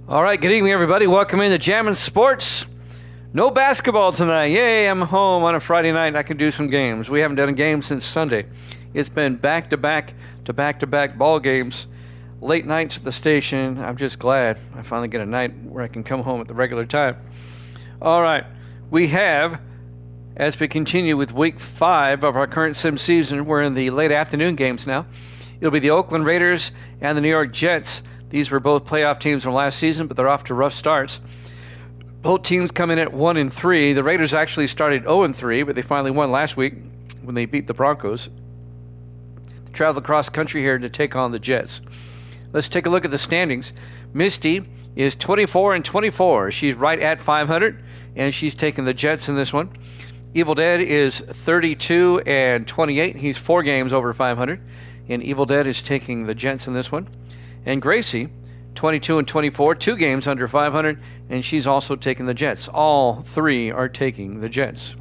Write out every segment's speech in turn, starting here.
All right, good evening, everybody. Welcome into Jammin' Sports. No basketball tonight. Yay, I'm home on a Friday night. I can do some games. We haven't done a game since Sunday. It's been back-to-back ball games, late nights at the station. I'm just glad I finally get a night where I can come home at the regular time. All right, we have, as we continue with week 5 of our current sim season, we're in the late afternoon games now. It'll be the Oakland Raiders and the New York Jets. These were both playoff teams from last season, but they're off to rough starts. Both teams come in at 1-3. The Raiders actually started 0-3, but they finally won last week when they beat the Broncos. They traveled across country here to take on the Jets. Let's take a look at the standings. Misty is 24-24. She's right at 500, and she's taking the Jets in this one. Evil Dead is 32-28. He's 4 games over 500, and Evil Dead is taking the Jets in this one. And Gracie, 22-24, 2 games under 500, and she's also taking the Jets. All 3 are taking the Jets.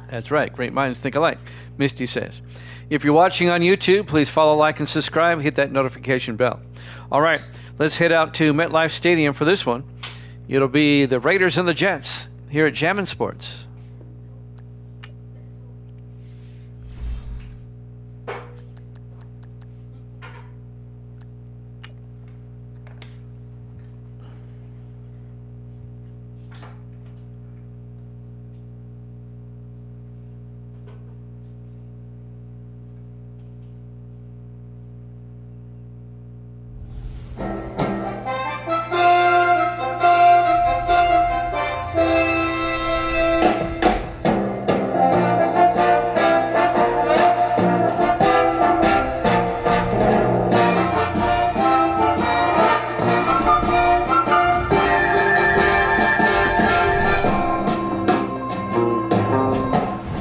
That's right, great minds think alike, Misty says. If you're watching on YouTube, please follow, like, and subscribe. Hit that notification bell. All right, let's head out to MetLife Stadium for this one. It'll be the Raiders and the Jets here at Jammin' Sports.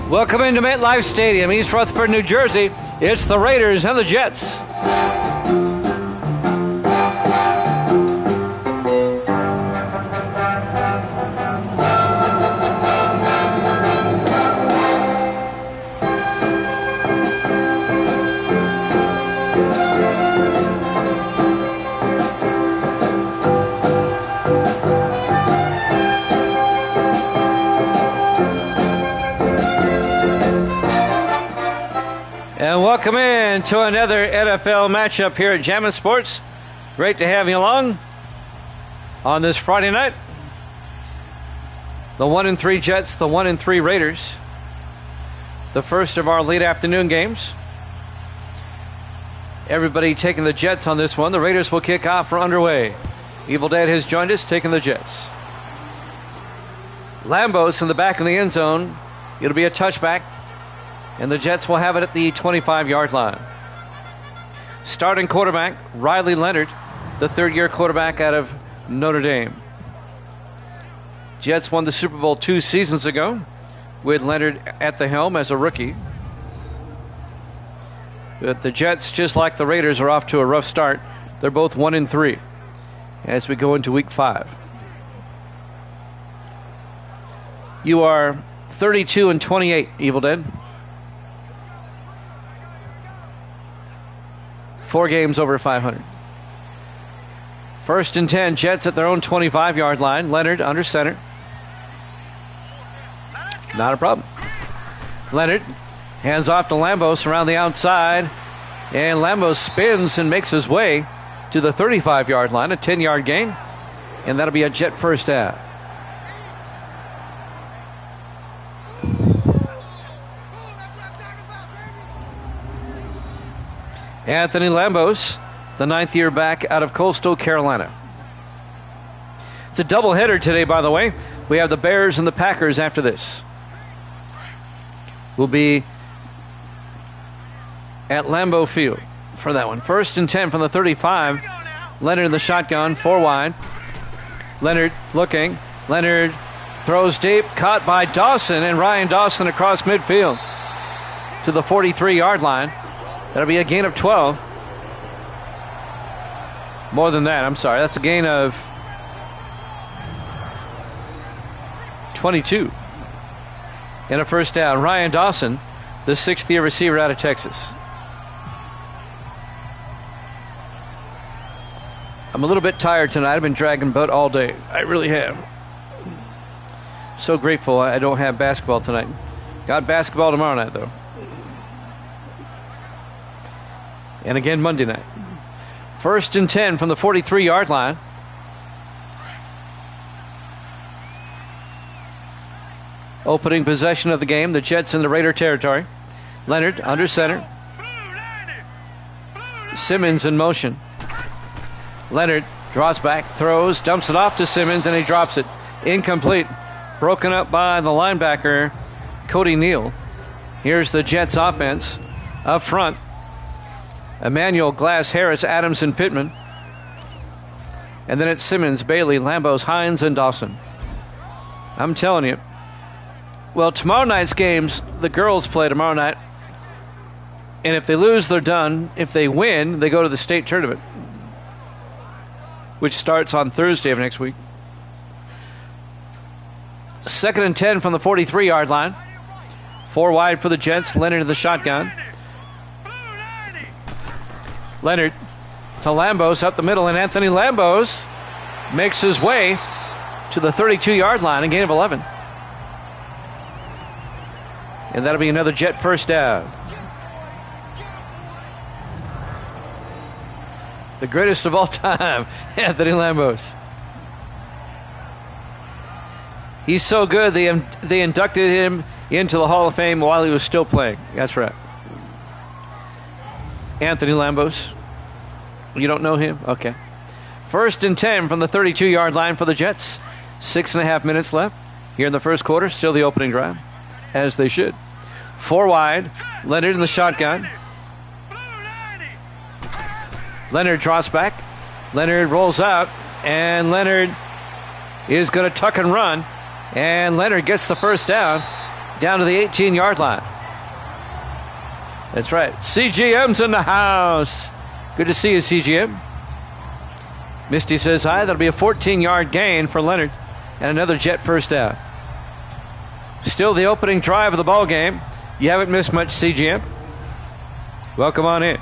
Welcome into MetLife Stadium, East Rutherford, New Jersey. It's the Raiders and the Jets. And welcome in to another NFL matchup here at Jammin' Sports. Great to have you along on this Friday night. The 1-3 Jets, the 1-3 Raiders. The first of our late afternoon games. Everybody taking the Jets on this one. The Raiders will kick off. We're underway. Evil Dead has joined us, taking the Jets. Lambos in the back of the end zone. It'll be a touchback. And the Jets will have it at the 25-yard line. Starting quarterback, Riley Leonard, the third-year quarterback out of Notre Dame. Jets won the Super Bowl 2 seasons ago with Leonard at the helm as a rookie. But the Jets, just like the Raiders, are off to a rough start. They're both 1-3 as we go into week 5. You are 32-28, Evil Dead. 4 games over 500. First and 10, Jets at their own 25-yard line. Leonard under center. Not a problem. Leonard hands off to Lambos around the outside. And Lambos spins and makes his way to the 35-yard line, a 10-yard gain. And that'll be a Jet first down. Anthony Lambos, the 9th-year back out of Coastal Carolina. It's a doubleheader today, by the way. We have the Bears and the Packers after this. We'll be at Lambeau Field for that one. First and 10 from the 35. Leonard in the shotgun, 4 wide. Leonard looking. Leonard throws deep, caught by Dawson, and Ryan Dawson across midfield to the 43-yard line. That'll be a gain of 12. More than that, I'm sorry. That's a gain of 22. And a first down. Ryan Dawson, the 6th-year receiver out of Texas. I'm a little bit tired tonight. I've been dragging butt all day. I really have. So grateful I don't have basketball tonight. Got basketball tomorrow night, though. And again Monday night. 1st and 10 from the 43-yard line. Opening possession of the game, the Jets in the Raider territory. Leonard under center. Simmons in motion. Leonard draws back, throws, dumps it off to Simmons, and he drops it. Incomplete. Broken up by the linebacker, Cody Neal. Here's the Jets offense. Up front, Emmanuel, Glass, Harris, Adams, and Pittman. And then it's Simmons, Bailey, Lambos, Hines, and Dawson. I'm telling you. Well, tomorrow night's games, the girls play tomorrow night. And if they lose, they're done. If they win, they go to the state tournament, which starts on Thursday of next week. 2nd and 10 from the 43-yard line. 4 wide for the Jets. Leonard in the shotgun. Leonard to Lambos up the middle, and Anthony Lambos makes his way to the 32-yard line, a gain of 11. And that'll be another Jet first down. The greatest of all time, Anthony Lambos. He's so good, they inducted him into the Hall of Fame while he was still playing. That's right. Anthony Lambos. You don't know him? Okay. 1st and 10 from the 32-yard line for the Jets. 6.5 minutes left here in the first quarter. Still the opening drive, as they should. 4 wide. Leonard in the shotgun. Leonard draws back. Leonard rolls out, and Leonard is going to tuck and run. And Leonard gets the first down to the 18-yard line. That's right. CGM's in the house. Good to see you, CGM. Misty says hi. That'll be a 14-yard gain for Leonard, and another Jet first down. Still the opening drive of the ball game. You haven't missed much, CGM. Welcome on in.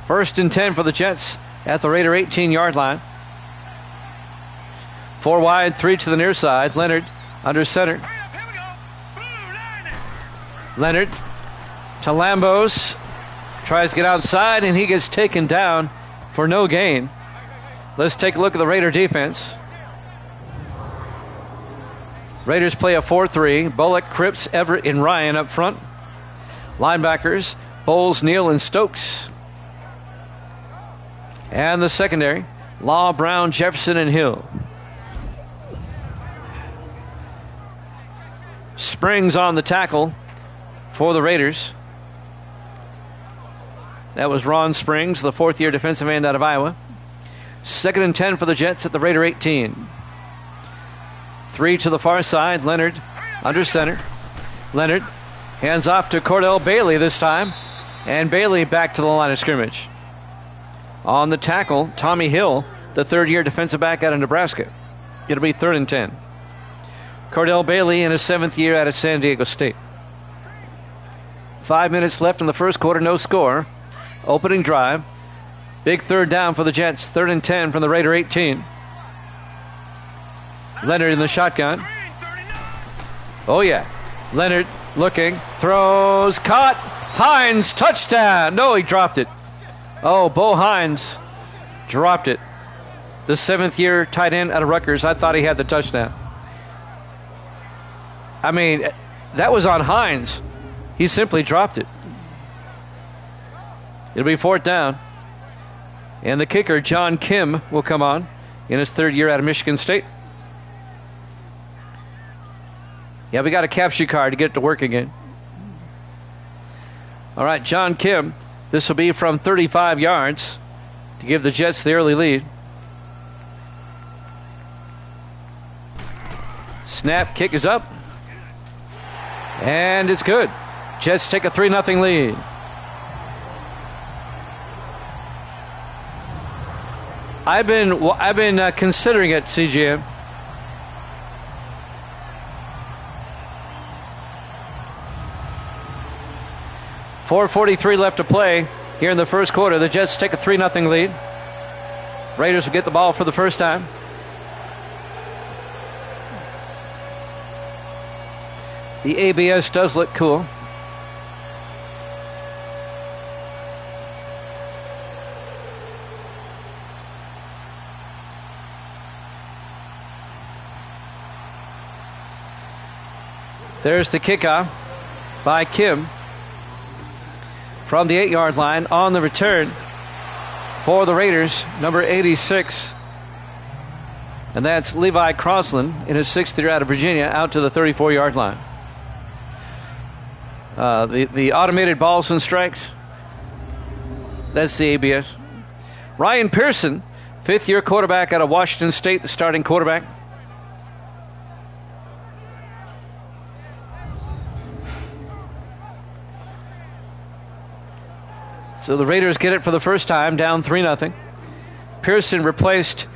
1st and 10 for the Jets at the Raider 18-yard line. 4 wide, 3 to the near side. Leonard under center. Leonard to Lambos. Tries to get outside, and he gets taken down for no gain. Let's take a look at the Raider defense. Raiders play a 4-3. Bullock, Cripps, Everett, and Ryan up front. Linebackers, Bowles, Neal, and Stokes. And the secondary, Law, Brown, Jefferson, and Hill. Springs on the tackle for the Raiders. That was Ron Springs, the 4th-year defensive end out of Iowa. 2nd and 10 for the Jets at the Raider 18. 3 to the far side. Leonard under center. Leonard hands off to Cordell Bailey this time. And Bailey back to the line of scrimmage. On the tackle, Tommy Hill, the 3rd-year defensive back out of Nebraska. It'll be 3rd and 10. Cordell Bailey in his 7th year out of San Diego State. 5 minutes left in the first quarter, no score. Opening drive. Big 3rd down for the Jets. 3rd and 10 from the Raider 18. Leonard in the shotgun. Oh, yeah. Leonard looking. Throws. Caught. Hines. Touchdown. No, he dropped it. Oh, Bo Hines dropped it. The 7th-year tight end out of Rutgers. I thought he had the touchdown. I mean, that was on Hines. He simply dropped it. It'll be 4th down. And the kicker, John Kim, will come on in his 3rd year out of Michigan State. Yeah, we got a capture card to get it to work again. All right, John Kim. This will be from 35 yards to give the Jets the early lead. Snap, kick is up. And it's good. Jets take a 3-0 lead. I've been considering it, CGM. .443 left to play here in the first quarter. The Jets take a 3-0 lead. Raiders will get the ball for the first time. The ABS does look cool. There's the kickoff by Kim from the 8-yard line. On the return for the Raiders, number 86. And that's Levi Crossland in his 6th year out of Virginia, out to the 34-yard line. The automated balls and strikes, that's the ABS. Ryan Pearson, 5th-year quarterback out of Washington State, the starting quarterback. So the Raiders get it for the first time, down 3-0. Pearson replaced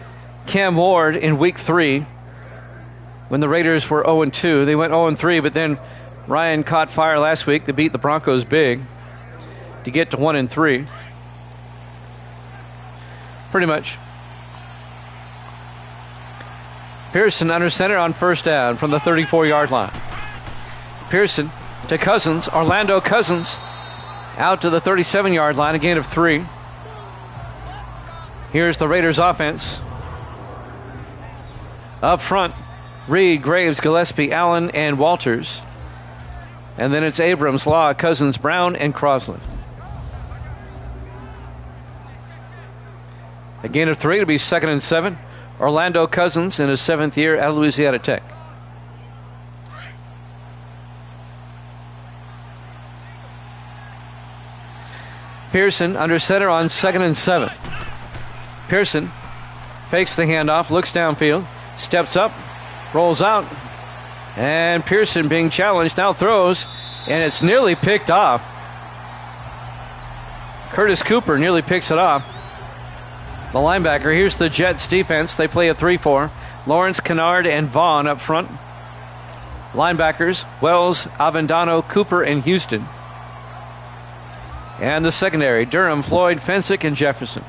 Cam Ward in week 3 when the Raiders were 0-2. They went 0-3, but then Ryan caught fire last week. They beat the Broncos big to get to 1-3. Pretty much. Pearson under center on first down from the 34-yard line. Pearson to Cousins, Orlando Cousins, out to the 37-yard line, a gain of 3. Here's the Raiders offense. Up front, Reed, Graves, Gillespie, Allen, and Walters. And then it's Abrams, Law, Cousins, Brown, and Crossland. A gain of 3 to be 2nd and 7. Orlando Cousins in his 7th year at Louisiana Tech. Pearson under center on 2nd and 7. Pearson fakes the handoff, looks downfield, steps up, rolls out, and Pearson being challenged now throws, and it's nearly picked off. Curtis Cooper nearly picks it off. The linebacker. Here's the Jets defense. They play a 3-4. Lawrence, Kennard, and Vaughn up front. Linebackers, Wells, Avendano, Cooper, and Houston. And the secondary, Durham, Floyd, Fensick, and Jefferson.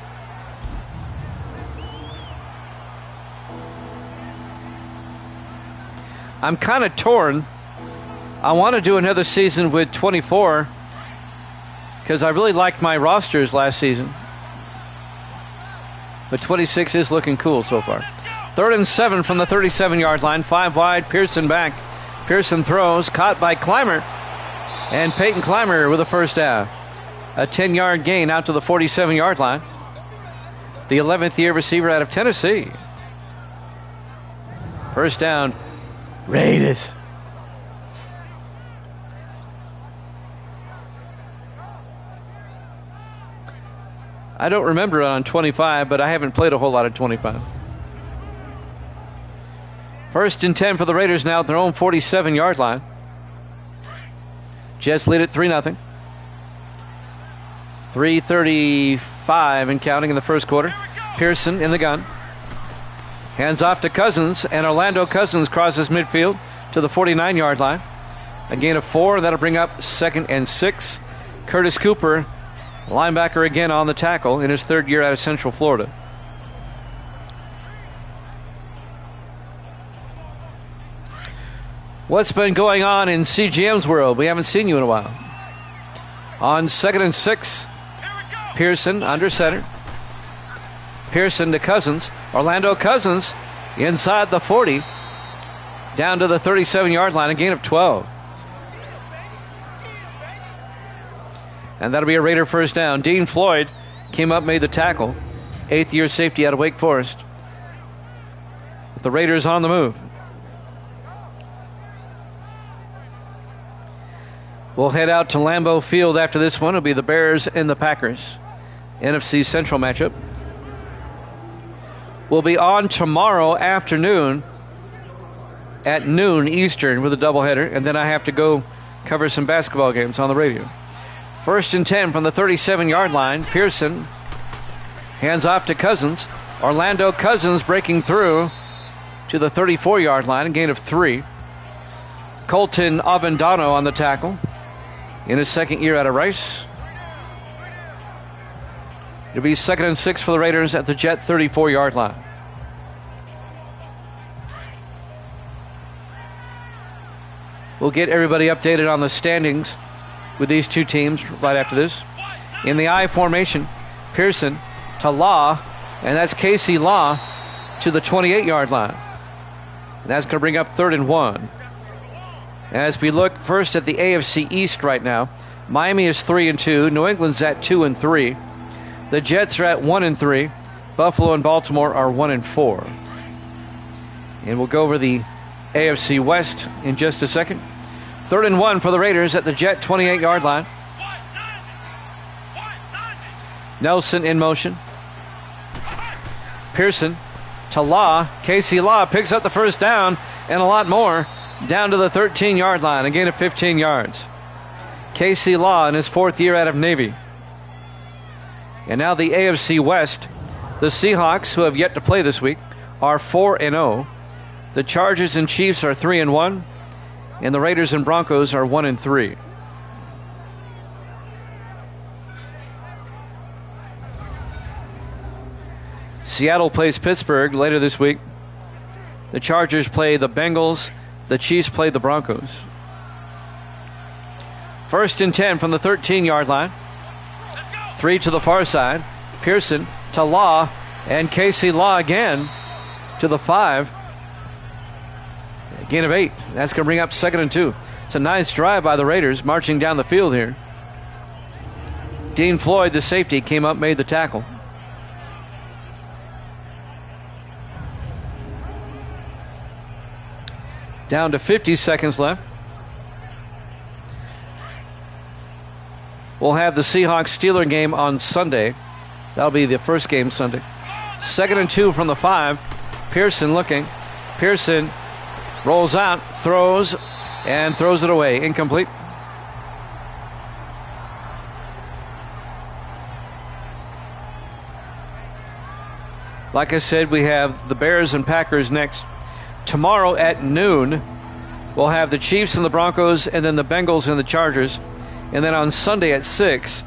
I'm kind of torn. I want to do another season with 24 because I really liked my rosters last season. But 26 is looking cool so far. 3rd and 7 from the 37-yard line. 5 wide, Pearson back. Pearson throws, caught by Clymer. And Peyton Clymer with a first down. A 10-yard gain out to the 47-yard line. The 11th year receiver out of Tennessee. First down, Raiders. I don't remember it on 25, but I haven't played a whole lot of 25. 1st and 10 for the Raiders now at their own 47-yard line. Jets lead at 3-0. 3:35 and counting in the first quarter. Pearson in the gun. Hands off to Cousins, and Orlando Cousins crosses midfield to the 49-yard line. A gain of 4, that'll bring up 2nd and 6. Curtis Cooper, linebacker again on the tackle in his 3rd year out of Central Florida. What's been going on in CGM's world? We haven't seen you in a while. On 2nd and 6, Pearson under center. Pearson to Cousins. Orlando Cousins inside the 40. Down to the 37-yard line, a gain of 12. And that'll be a Raider first down. Dean Floyd came up, made the tackle. 8th year safety out of Wake Forest. The Raiders on the move. We'll head out to Lambeau Field after this one. It'll be the Bears and the Packers. NFC Central matchup. We'll be on tomorrow afternoon at noon Eastern with a doubleheader, and then I have to go cover some basketball games on the radio. 1st and 10 from the 37-yard line. Pearson hands off to Cousins. Orlando Cousins breaking through to the 34-yard line, a gain of 3. Colton Avendano on the tackle in his 2nd year out of Rice. It'll be 2nd and 6 for the Raiders at the Jet 34-yard line. We'll get everybody updated on the standings with these two teams right after this. In the I formation, Pearson to Law, and that's Casey Law to the 28-yard line. And that's going to bring up 3rd and 1. As we look first at the AFC East right now, Miami is 3 and 2. New England's at 2 and 3. The Jets are at 1 and 3. Buffalo and Baltimore are 1 and 4. And we'll go over the AFC West in just a second. 3rd and 1 for the Raiders at the Jet 28-yard line. Nelson in motion. Pearson to Law. Casey Law picks up the first down and a lot more down to the 13-yard line, a gain of 15 yards. Casey Law in his 4th year out of Navy. And now the AFC West. The Seahawks, who have yet to play this week, are 4 and 0. The Chargers and Chiefs are 3 and 1. And the Raiders and Broncos are 1 and 3. Seattle plays Pittsburgh later this week. The Chargers play the Bengals. The Chiefs play the Broncos. 1st and 10 from the 13-yard line. 3 to the far side. Pearson to Law. And Casey Law again to the 5. A gain of 8. That's going to bring up 2nd and 2. It's a nice drive by the Raiders marching down the field here. Dean Floyd, the safety, came up, made the tackle. Down to 50 seconds left. We'll have the Seahawks-Steeler game on Sunday. That'll be the first game Sunday. 2nd and 2 from the 5. Pearson looking. Pearson rolls out, throws, and throws it away. Incomplete. Like I said, we have the Bears and Packers next. Tomorrow at noon, we'll have the Chiefs and the Broncos, and then the Bengals and the Chargers. And then on Sunday at 6,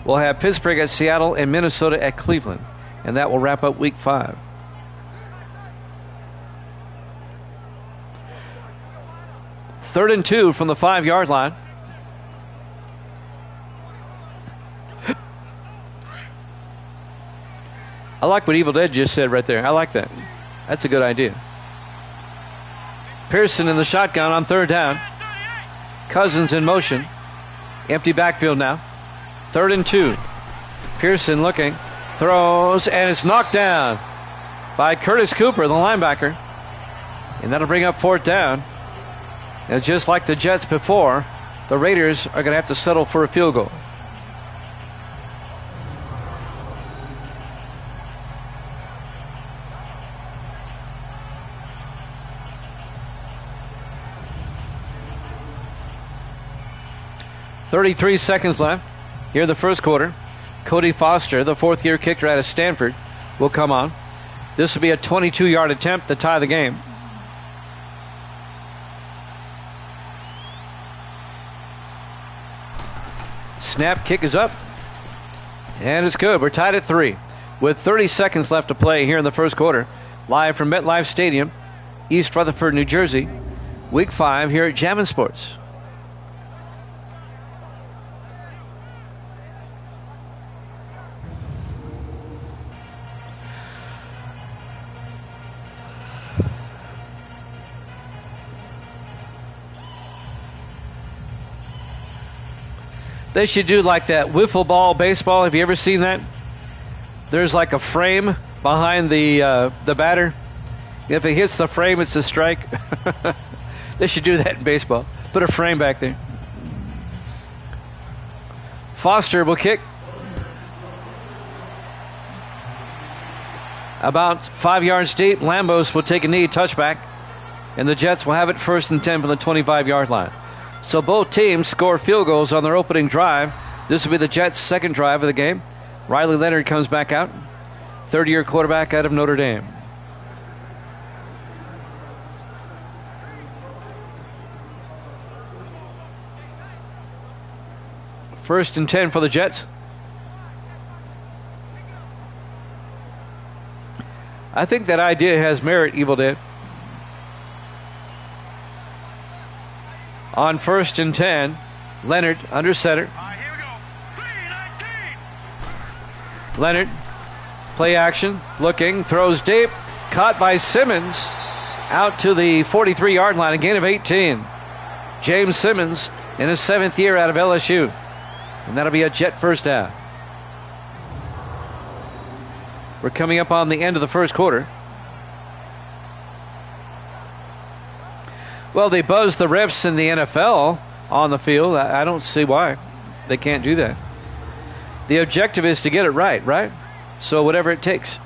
we'll have Pittsburgh at Seattle and Minnesota at Cleveland. And that will wrap up Week 5. Third and 2 from the 5-yard line. I like what Evil Dead just said right there. I like that. That's a good idea. Pearson in the shotgun on 3rd down. Cousins in motion. Empty backfield now. 3rd and 2. Pearson looking. Throws, and it's knocked down by Curtis Cooper, the linebacker. And that'll bring up 4th down. And just like the Jets before, the Raiders are going to have to settle for a field goal. .33 seconds left here in the first quarter. Cody Foster, the 4th-year kicker out of Stanford, will come on. This will be a 22-yard attempt to tie the game. Snap, kick is up, and it's good. We're tied at 3 with 30 seconds left to play here in the first quarter. Live from MetLife Stadium, East Rutherford, New Jersey. Week 5 here at Jammin' Sports. They should do like that wiffle ball baseball. Have you ever seen that? There's like a frame behind the batter. If it hits the frame, it's a strike. They should do that in baseball. Put a frame back there. Foster will kick. About 5 yards deep. Lambos will take a knee, touchback. And the Jets will have it 1st and 10 from the 25-yard line. So both teams score field goals on their opening drive. This will be the Jets' second drive of the game. Riley Leonard comes back out. 30-year quarterback out of Notre Dame. First and 10 for the Jets. I think that idea has merit, Evil Dead. On 1st and 10, Leonard under center. Here we go. 3-19. Leonard, play action, looking, throws deep, caught by Simmons, out to the 43-yard line, a gain of 18. James Simmons in his 7th year out of LSU. And that'll be a Jet first down. We're coming up on the end of the first quarter. Well, they buzz the refs in the NFL on the field. I don't see why they can't do that. The objective is to get it right? So whatever it takes.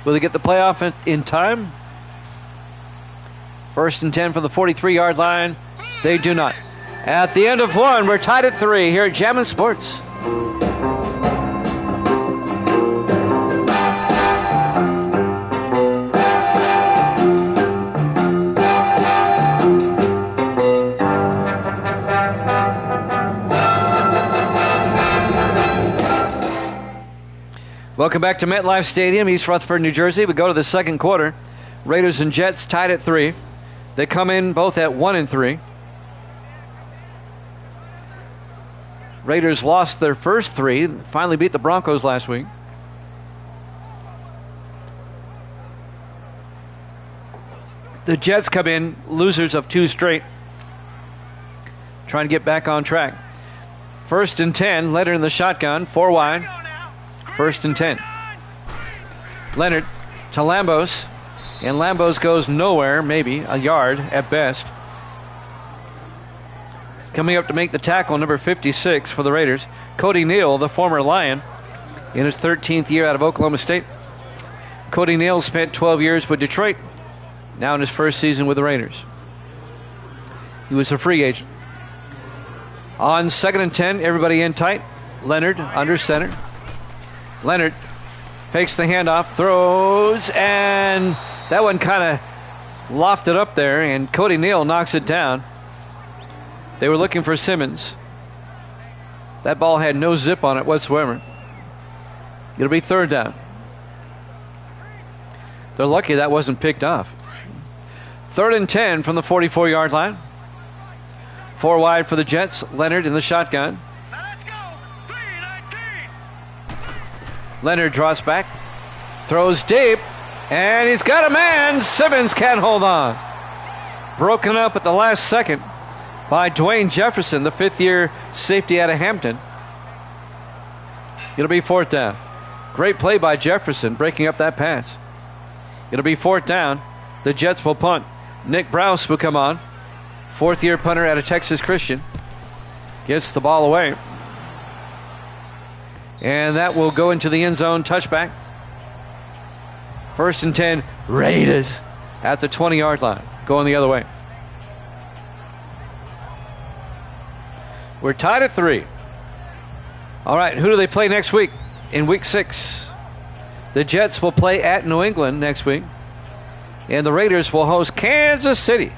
Will they get the playoff in time? 1st and 10 from the 43-yard line. They do not. At the end of one, we're tied at 3 here at Jammin' Sports. Welcome back to MetLife Stadium, East Rutherford, New Jersey. We go to the second quarter. Raiders and Jets tied at 3. They come in both at 1 and 3. Raiders lost their first 3. Finally beat the Broncos last week. The Jets come in losers of 2 straight. Trying to get back on track. 1st and 10. Leonard in the shotgun. 4 wide. 1st and 10. Leonard to Lambos. And Lambos goes nowhere, maybe a yard at best. Coming up to make the tackle, number 56 for the Raiders, Cody Neal, the former Lion, in his 13th year out of Oklahoma State. Cody Neal spent 12 years with Detroit, now in his first season with the Raiders. He was a free agent. On 2nd and 10, everybody in tight. Leonard under center. Leonard fakes the handoff, throws, and that one kind of lofted up there, and Cody Neal knocks it down. They were looking for Simmons. That ball had no zip on it whatsoever. It'll be 3rd down. They're lucky that wasn't picked off. 3rd and 10 from the 44-yard line. 4 wide for the Jets. Leonard in the shotgun. Leonard draws back, throws deep, and he's got a man. Simmons can't hold on. Broken up at the last second by Dwayne Jefferson, the 5th-year safety out of Hampton. It'll be 4th down. Great play by Jefferson, breaking up that pass. It'll be 4th down. The Jets will punt. Nick Browse will come on. 4th-year punter out of Texas Christian. Gets the ball away. And that will go into the end zone, touchback. 1st and 10, Raiders at the 20-yard line, going the other way. We're tied at 3. All right, who do they play next week in week 6? The Jets will play at New England next week, and the Raiders will host Kansas City.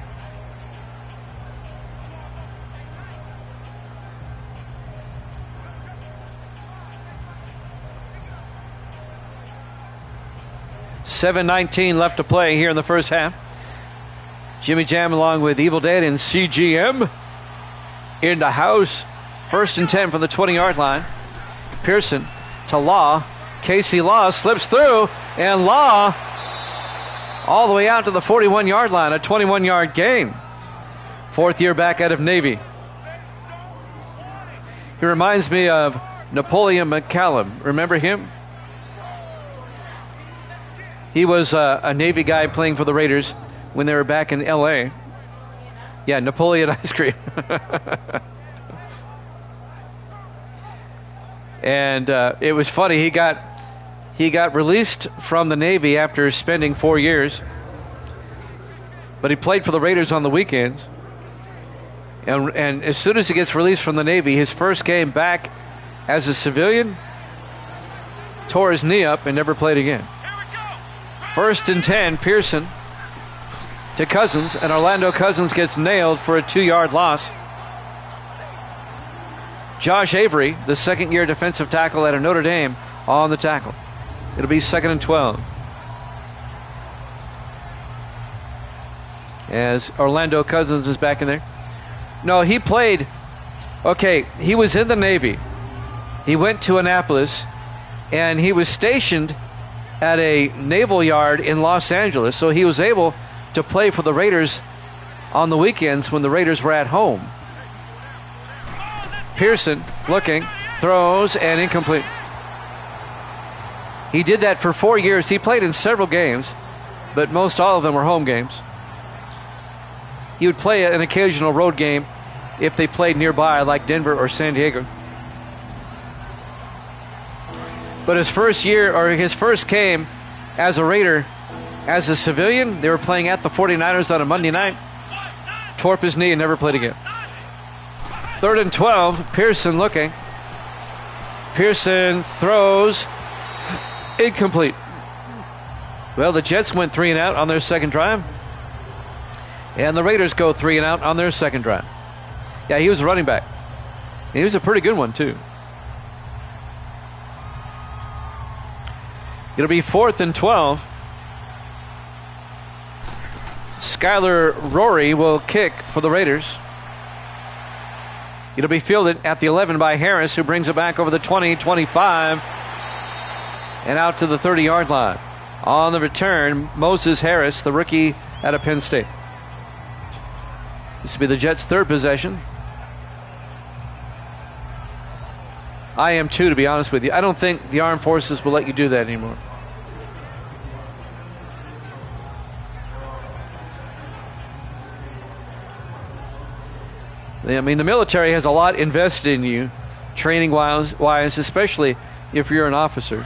.7:19 left to play here in the first half. Jimmy Jam along with Evil Dead and CGM in the house. 1st and 10 from the 20-yard line. Pearson to Law. Casey Law slips through, and Law all the way out to the 41-yard line, a 21-yard gain. 4th year back out of Navy. He reminds me of Napoleon McCallum. Remember him? He was a Navy guy playing for the Raiders when they were back in L.A. Yeah, Napoleon ice cream. And it was funny. He got released from the Navy after spending 4 years. But he played for the Raiders on the weekends. And as soon as he gets released from the Navy, his first game back as a civilian, tore his knee up and never played again. 1st and 10, Pearson to Cousins, and Orlando Cousins gets nailed for a 2-yard loss. Josh Avery, the 2nd-year defensive tackle out of Notre Dame, on the tackle. It'll be 2nd and 12. As Orlando Cousins is back in there. No, he played. Okay, he was in the Navy. He went to Annapolis, and he was stationed at a naval yard in Los Angeles, so he was able to play for the Raiders on the weekends when the Raiders were at home. Pearson looking, throws, and incomplete. He did that for 4 years. He played in several games, but most all of them were home games. He would play an occasional road game if they played nearby, like Denver or San Diego. But his first game as a Raider, as a civilian, they were playing at the 49ers on a Monday night. Tore up his knee and never played again. 3rd and 12, Pearson looking. Pearson throws, incomplete. Well, the Jets went 3 and out on their second drive. And the Raiders go 3 and out on their second drive. Yeah, he was a running back. And he was a pretty good one, too. It'll be 4th and 12. Skylar Rory will kick for the Raiders. It'll be fielded at the 11 by Harris, who brings it back over the 20, 25, and out to the 30-yard line. On the return, Moses Harris, the rookie out of Penn State. This will be the Jets' third possession. I am too, to be honest with you. I don't think the armed forces will let you do that anymore. I mean, the military has a lot invested in you, training-wise, especially if you're an officer.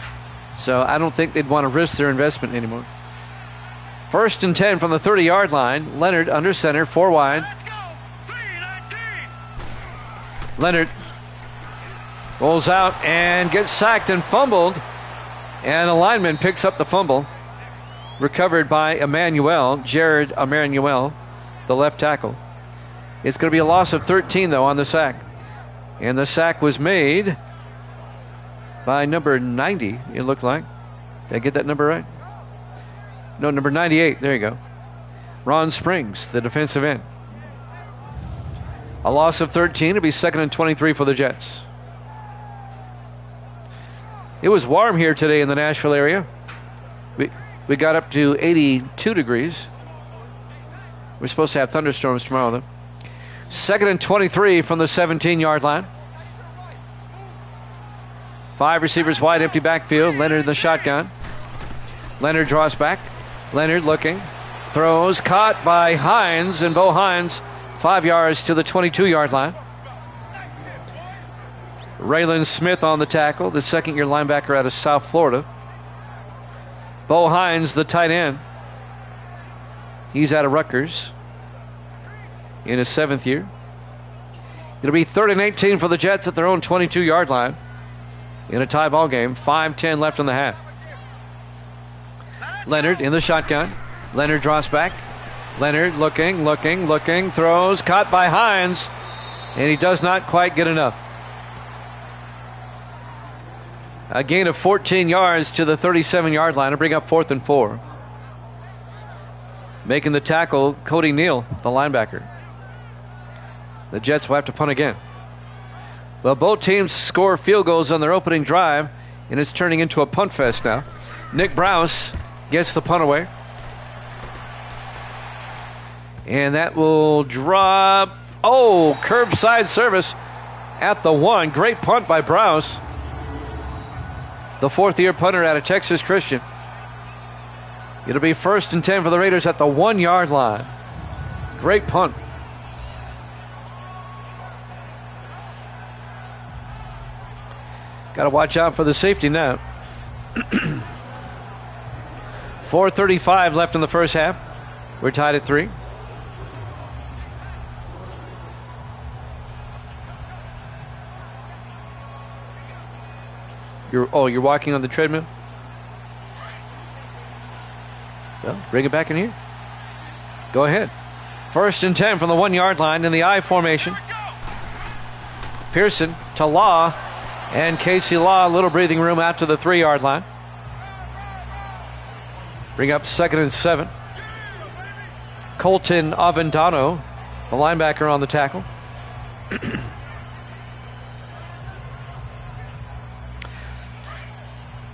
So I don't think they'd want to risk their investment anymore. 1st and 10 from the 30-yard line. Leonard under center, 4 wide. Leonard rolls out and gets sacked and fumbled. And a lineman picks up the fumble. Recovered by Jared Emmanuel, the left tackle. It's going to be a loss of 13, though, on the sack. And the sack was made by number 90, it looked like. Did I get that number right? No, number 98. There you go. Ron Springs, the defensive end. A loss of 13. It'll be 2nd and 23 for the Jets. It was warm here today in the Nashville area. We got up to 82 degrees. We're supposed to have thunderstorms tomorrow, though. 2nd and 23 from the 17-yard line. 5 receivers wide, empty backfield. Leonard in the shotgun. Leonard draws back. Leonard looking. Throws. Caught by Hines, and Bo Hines 5 yards to the 22-yard line. Raylan Smith on the tackle, the second-year linebacker out of South Florida. Bo Hines, the tight end. He's out of Rutgers in his 7th year. It'll be 3rd and 18 for the Jets at their own 22-yard line in a tie ball game. 5:10 left in the half. Leonard in the shotgun. Leonard draws back. Leonard looking, throws, caught by Hines, and he does not quite get enough. A gain of 14 yards to the 37-yard line to bring up 4th and 4. Making the tackle, Cody Neal, the linebacker. The Jets will have to punt again. Well, both teams score field goals on their opening drive, and it's turning into a punt fest now. Nick Browse gets the punt away. And that will drop. Oh, curbside service at the 1. Great punt by Browse, the 4th-year punter out of Texas Christian. It'll be 1st and 10 for the Raiders at the 1-yard line. Great punt. Got to watch out for the safety now. 4:35 left in the first half. We're tied at 3. You're walking on the treadmill? Well, bring it back in here. Go ahead. 1st and 10 from the 1-yard line in the I formation. Pearson to Law. And Casey Law, a little breathing room out to the 3-yard line. Bring up 2nd and 7. Colton Avendano, the linebacker, on the tackle.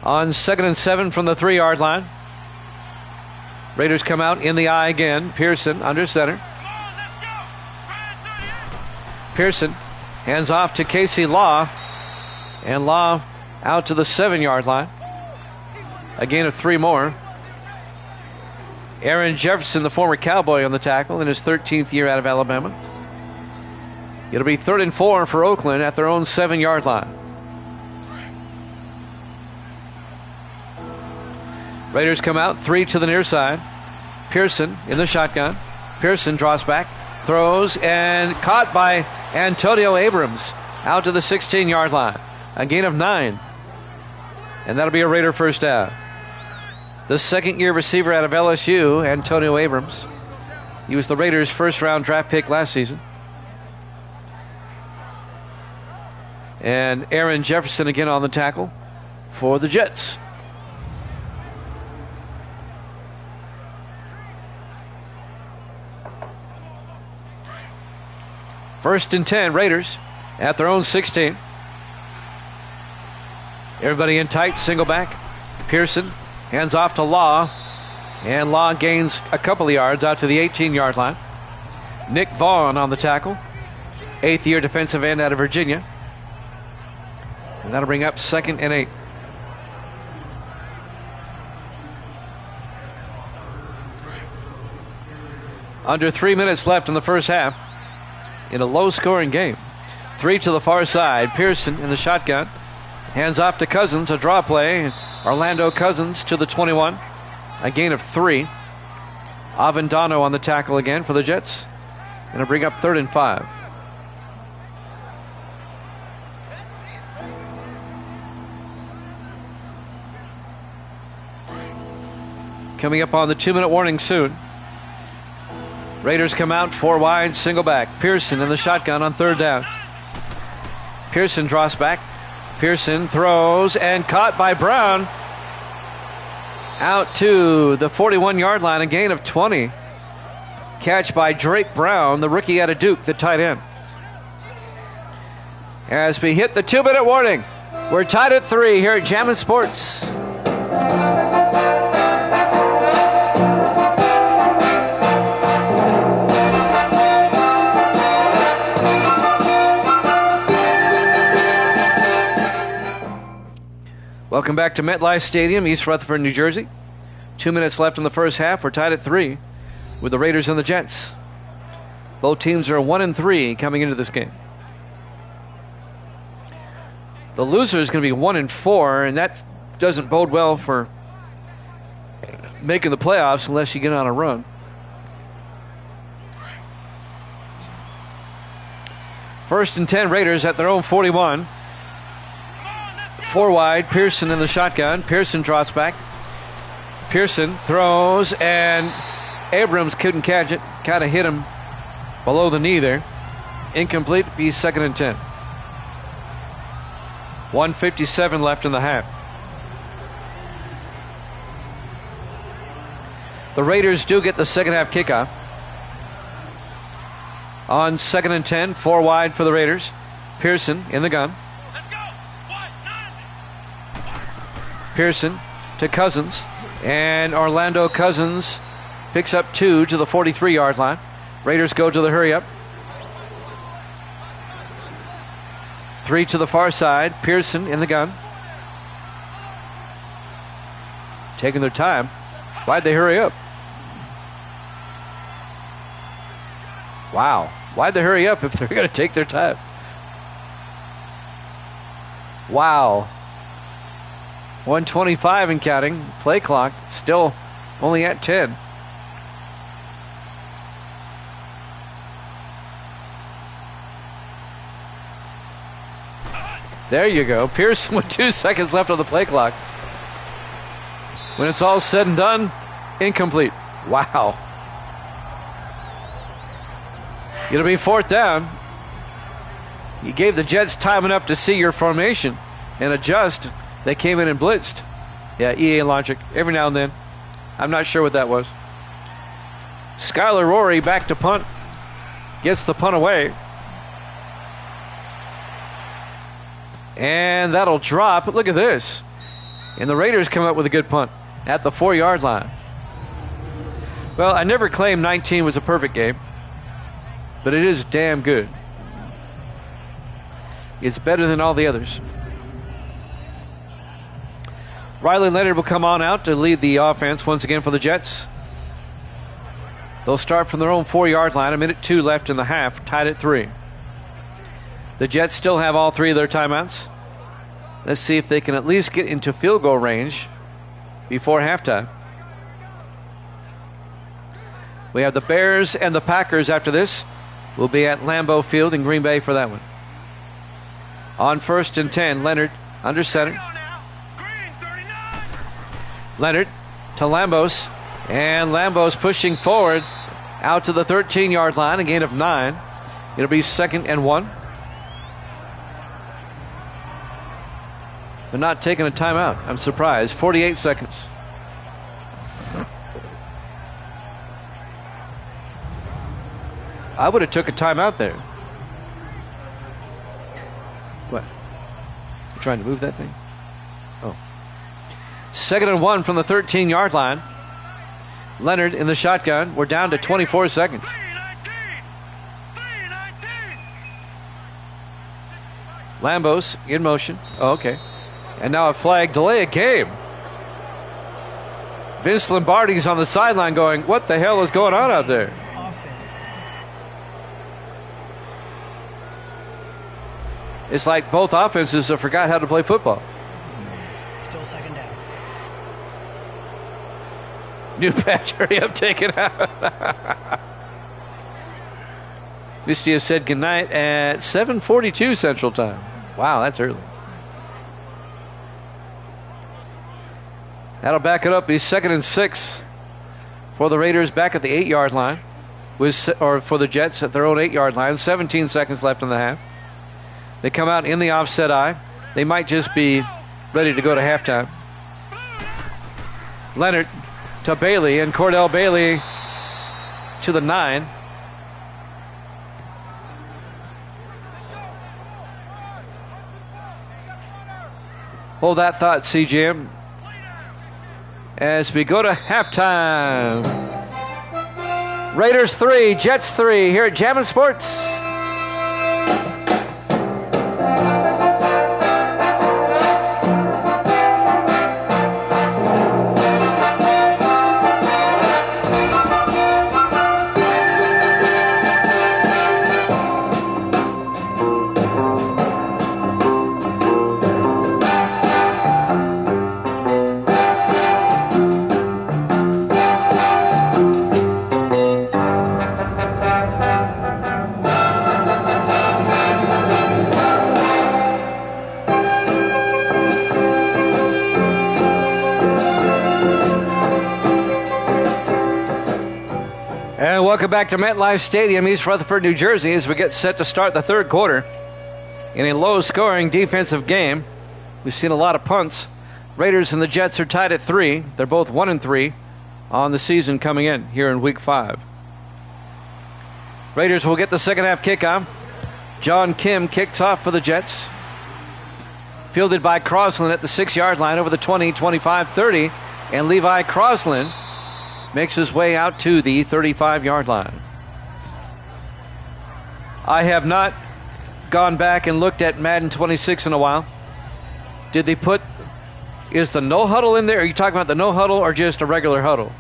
On 2nd and 7 from the 3-yard line. Raiders come out in the eye again. Pearson under center. Pearson hands off to Casey Law. And Law out to the 7-yard line. A gain of 3 more. Aaron Jefferson, the former Cowboy, on the tackle in his 13th year out of Alabama. It'll be 3rd and 4 for Oakland at their own 7-yard line. Raiders come out, 3 to the near side. Pearson in the shotgun. Pearson draws back, throws, and caught by Antonio Abrams out to the 16-yard line. A gain of 9. And that'll be a Raider first down. The 2nd-year receiver out of LSU, Antonio Abrams. He was the Raiders' first-round draft pick last season. And Aaron Jefferson again on the tackle for the Jets. First and 10, Raiders at their own 16. Everybody in tight, single back. Pearson hands off to Law. And Law gains a couple of yards out to the 18-yard line. Nick Vaughn on the tackle. 8th-year defensive end out of Virginia. And that'll bring up 2nd and 8. Under 3 minutes left in the first half. In a low-scoring game. 3 to the far side. Pearson in the shotgun. Hands off to Cousins. A draw play. Orlando Cousins to the 21. A gain of 3. Avendano on the tackle again for the Jets. And it'll bring up 3rd and 5. Coming up on the 2-minute warning soon. Raiders come out 4 wide, single back. Pearson in the shotgun on 3rd down. Pearson draws back. Pearson throws and caught by Brown. Out to the 41-yard line, a gain of 20. Catch by Drake Brown, the rookie out of Duke, the tight end. As we hit the 2-minute warning, we're tied at 3 here at Jammin' Sports. Welcome back to MetLife Stadium, East Rutherford, New Jersey. 2 minutes left in the first half. We're tied at 3 with the Raiders and the Jets. Both teams are 1-3 coming into this game. The loser is going to be 1-4, and that doesn't bode well for making the playoffs unless you get on a run. First and 10, Raiders at their own 41. 4 wide, Pearson in the shotgun. Pearson draws back. Pearson throws, and Abrams couldn't catch it. Kind of hit him below the knee there. Incomplete. Be 2nd and 10. 1:57 left in the half. The Raiders do get the second half kickoff. On 2nd and 10, 4 wide for the Raiders. Pearson in the gun. Pearson to Cousins, and Orlando Cousins picks up 2 to the 43-yard line. Raiders go to the hurry up. 3 to the far side. Pearson in the gun. Taking their time. Why'd they hurry up? Wow. Why'd they hurry up if they're going to take their time? Wow. 1:25 and counting. Play clock still only at 10. There you go. Pearson with 2 seconds left on the play clock. When it's all said and done, incomplete. Wow. It'll be 4th down. You gave the Jets time enough to see your formation. and adjust. They came in and blitzed. Yeah, EA logic. Every now and then. I'm not sure what that was. Skylar Rory back to punt. Gets the punt away. And that'll drop. Look at this. And the Raiders come up with a good punt at the 4-yard line. Well, I never claimed 19 was a perfect game, but it is damn good. It's better than all the others. Riley Leonard will come on out to lead the offense once again for the Jets. They'll start from their own 4-yard line. 1:02 left in the half, tied at 3. The Jets still have all 3 of their timeouts. Let's see if they can at least get into field goal range before halftime. We have the Bears and the Packers after this. We'll be at Lambeau Field in Green Bay for that one. On 1st and 10, Leonard under center. Leonard to Lambos, and Lambos pushing forward out to the 13-yard line, a gain of 9. It'll be 2nd and 1. They're not taking a timeout. I'm surprised. 48 seconds. I would have took a timeout there. What? You're trying to move that thing? Oh. 2nd and 1 from the 13-yard line. Leonard in the shotgun. We're down to 24 seconds. Lambos in motion. Oh, okay. And now a flag, delay a game. Vince Lombardi's on the sideline going, what the hell is going on out there? Offense. It's like both offenses have forgot how to play football. Still 2nd down. New patch, hurry up, take it out. Misty has said goodnight at 7:42 Central Time. Wow, that's early. That'll back it up. Be 2nd and 6 for the Raiders back at the 8-yard line, or for the Jets at their own 8-yard line. 17 seconds left in the half. They come out in the offset eye. They might just be ready to go to halftime. Leonard to Bailey, and Cordell Bailey to the 9. Hold that thought, CGM, as we go to halftime. Raiders 3, Jets 3 here at Jammin' Sports. Welcome back to MetLife Stadium, East Rutherford, New Jersey, as we get set to start the third quarter in a low-scoring defensive game. We've seen a lot of punts. Raiders and the Jets are tied at 3. They're both 1-3 on the season coming in here in Week 5. Raiders will get the second half kickoff. John Kim kicks off for the Jets. Fielded by Crossland at the 6-yard line over the 20, 25, 30. And Levi Crossland makes his way out to the 35-yard line. I have not gone back and looked at Madden 26 in a while. Did they put, is the no huddle in there? Are you talking about the no huddle or just a regular huddle?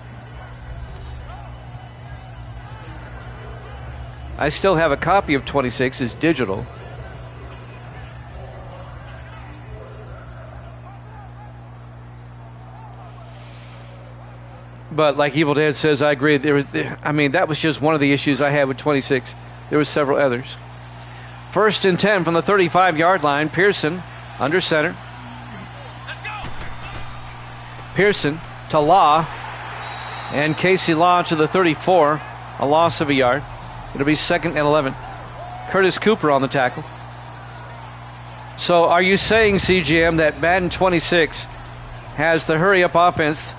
I still have a copy of 26. It's digital. But like Evil Dad says, I agree. That was just one of the issues I had with 26. There were several others. 1st and 10 from the 35-yard line. Pearson under center. Pearson to Law. And Casey Law to the 34. A loss of a yard. It'll be 2nd and 11. Curtis Cooper on the tackle. So are you saying, CGM, that Madden 26 has the hurry-up offense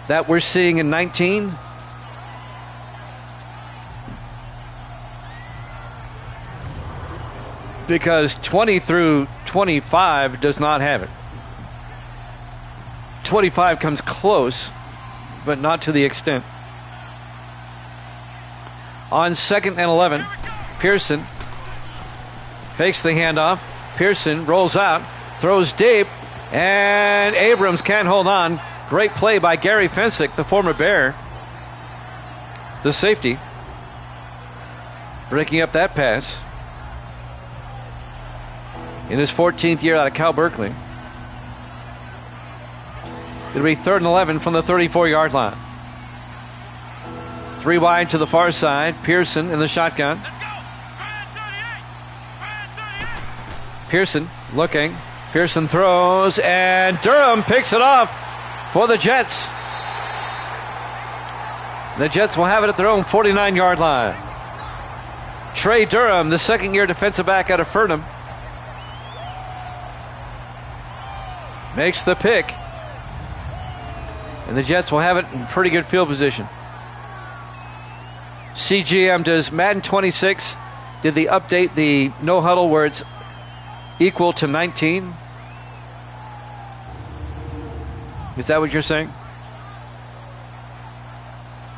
that we're seeing in 19? Because 20 through 25 does not have it. 25 comes close, but not to the extent. On 2nd and 11, Pearson fakes the handoff. Pearson rolls out, throws deep, and Abrams can't hold on. Great play by Gary Fensick, the former Bear, the safety, breaking up that pass in his 14th year out of Cal Berkeley. It'll be 3rd and 11 from the 34-yard line. 3 wide to the far side. Pearson in the shotgun. Pearson looking. Pearson throws, and Durham picks it off for the Jets. The Jets will have it at their own 49-yard line. Trey Durham, the second-year defensive back out of Furnham, makes the pick. And the Jets will have it in pretty good field position. CGM, does Madden 26, did they update the no huddle where it's equal to 19? Is that what you're saying?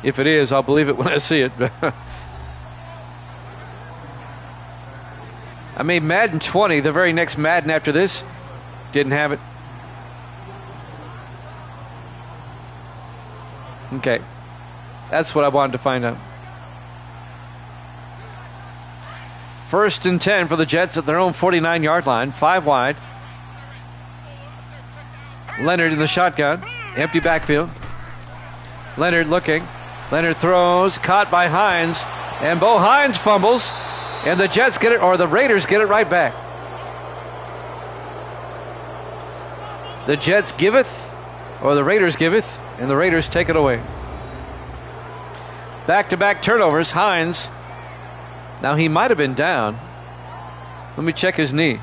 If it is, I'll believe it when I see it. I mean, Madden 20, the very next Madden after this, didn't have it. Okay. That's what I wanted to find out. 1st and 10 for the Jets at their own 49-yard line. 5 wide. Leonard in the shotgun. Empty backfield. Leonard looking. Leonard throws. Caught by Hines. And Bo Hines fumbles. And the Jets get it, or the Raiders get it right back. The Jets giveth, or the Raiders giveth, and the Raiders take it away. Back-to-back turnovers. Hines. Now he might have been down. Let me check his knee.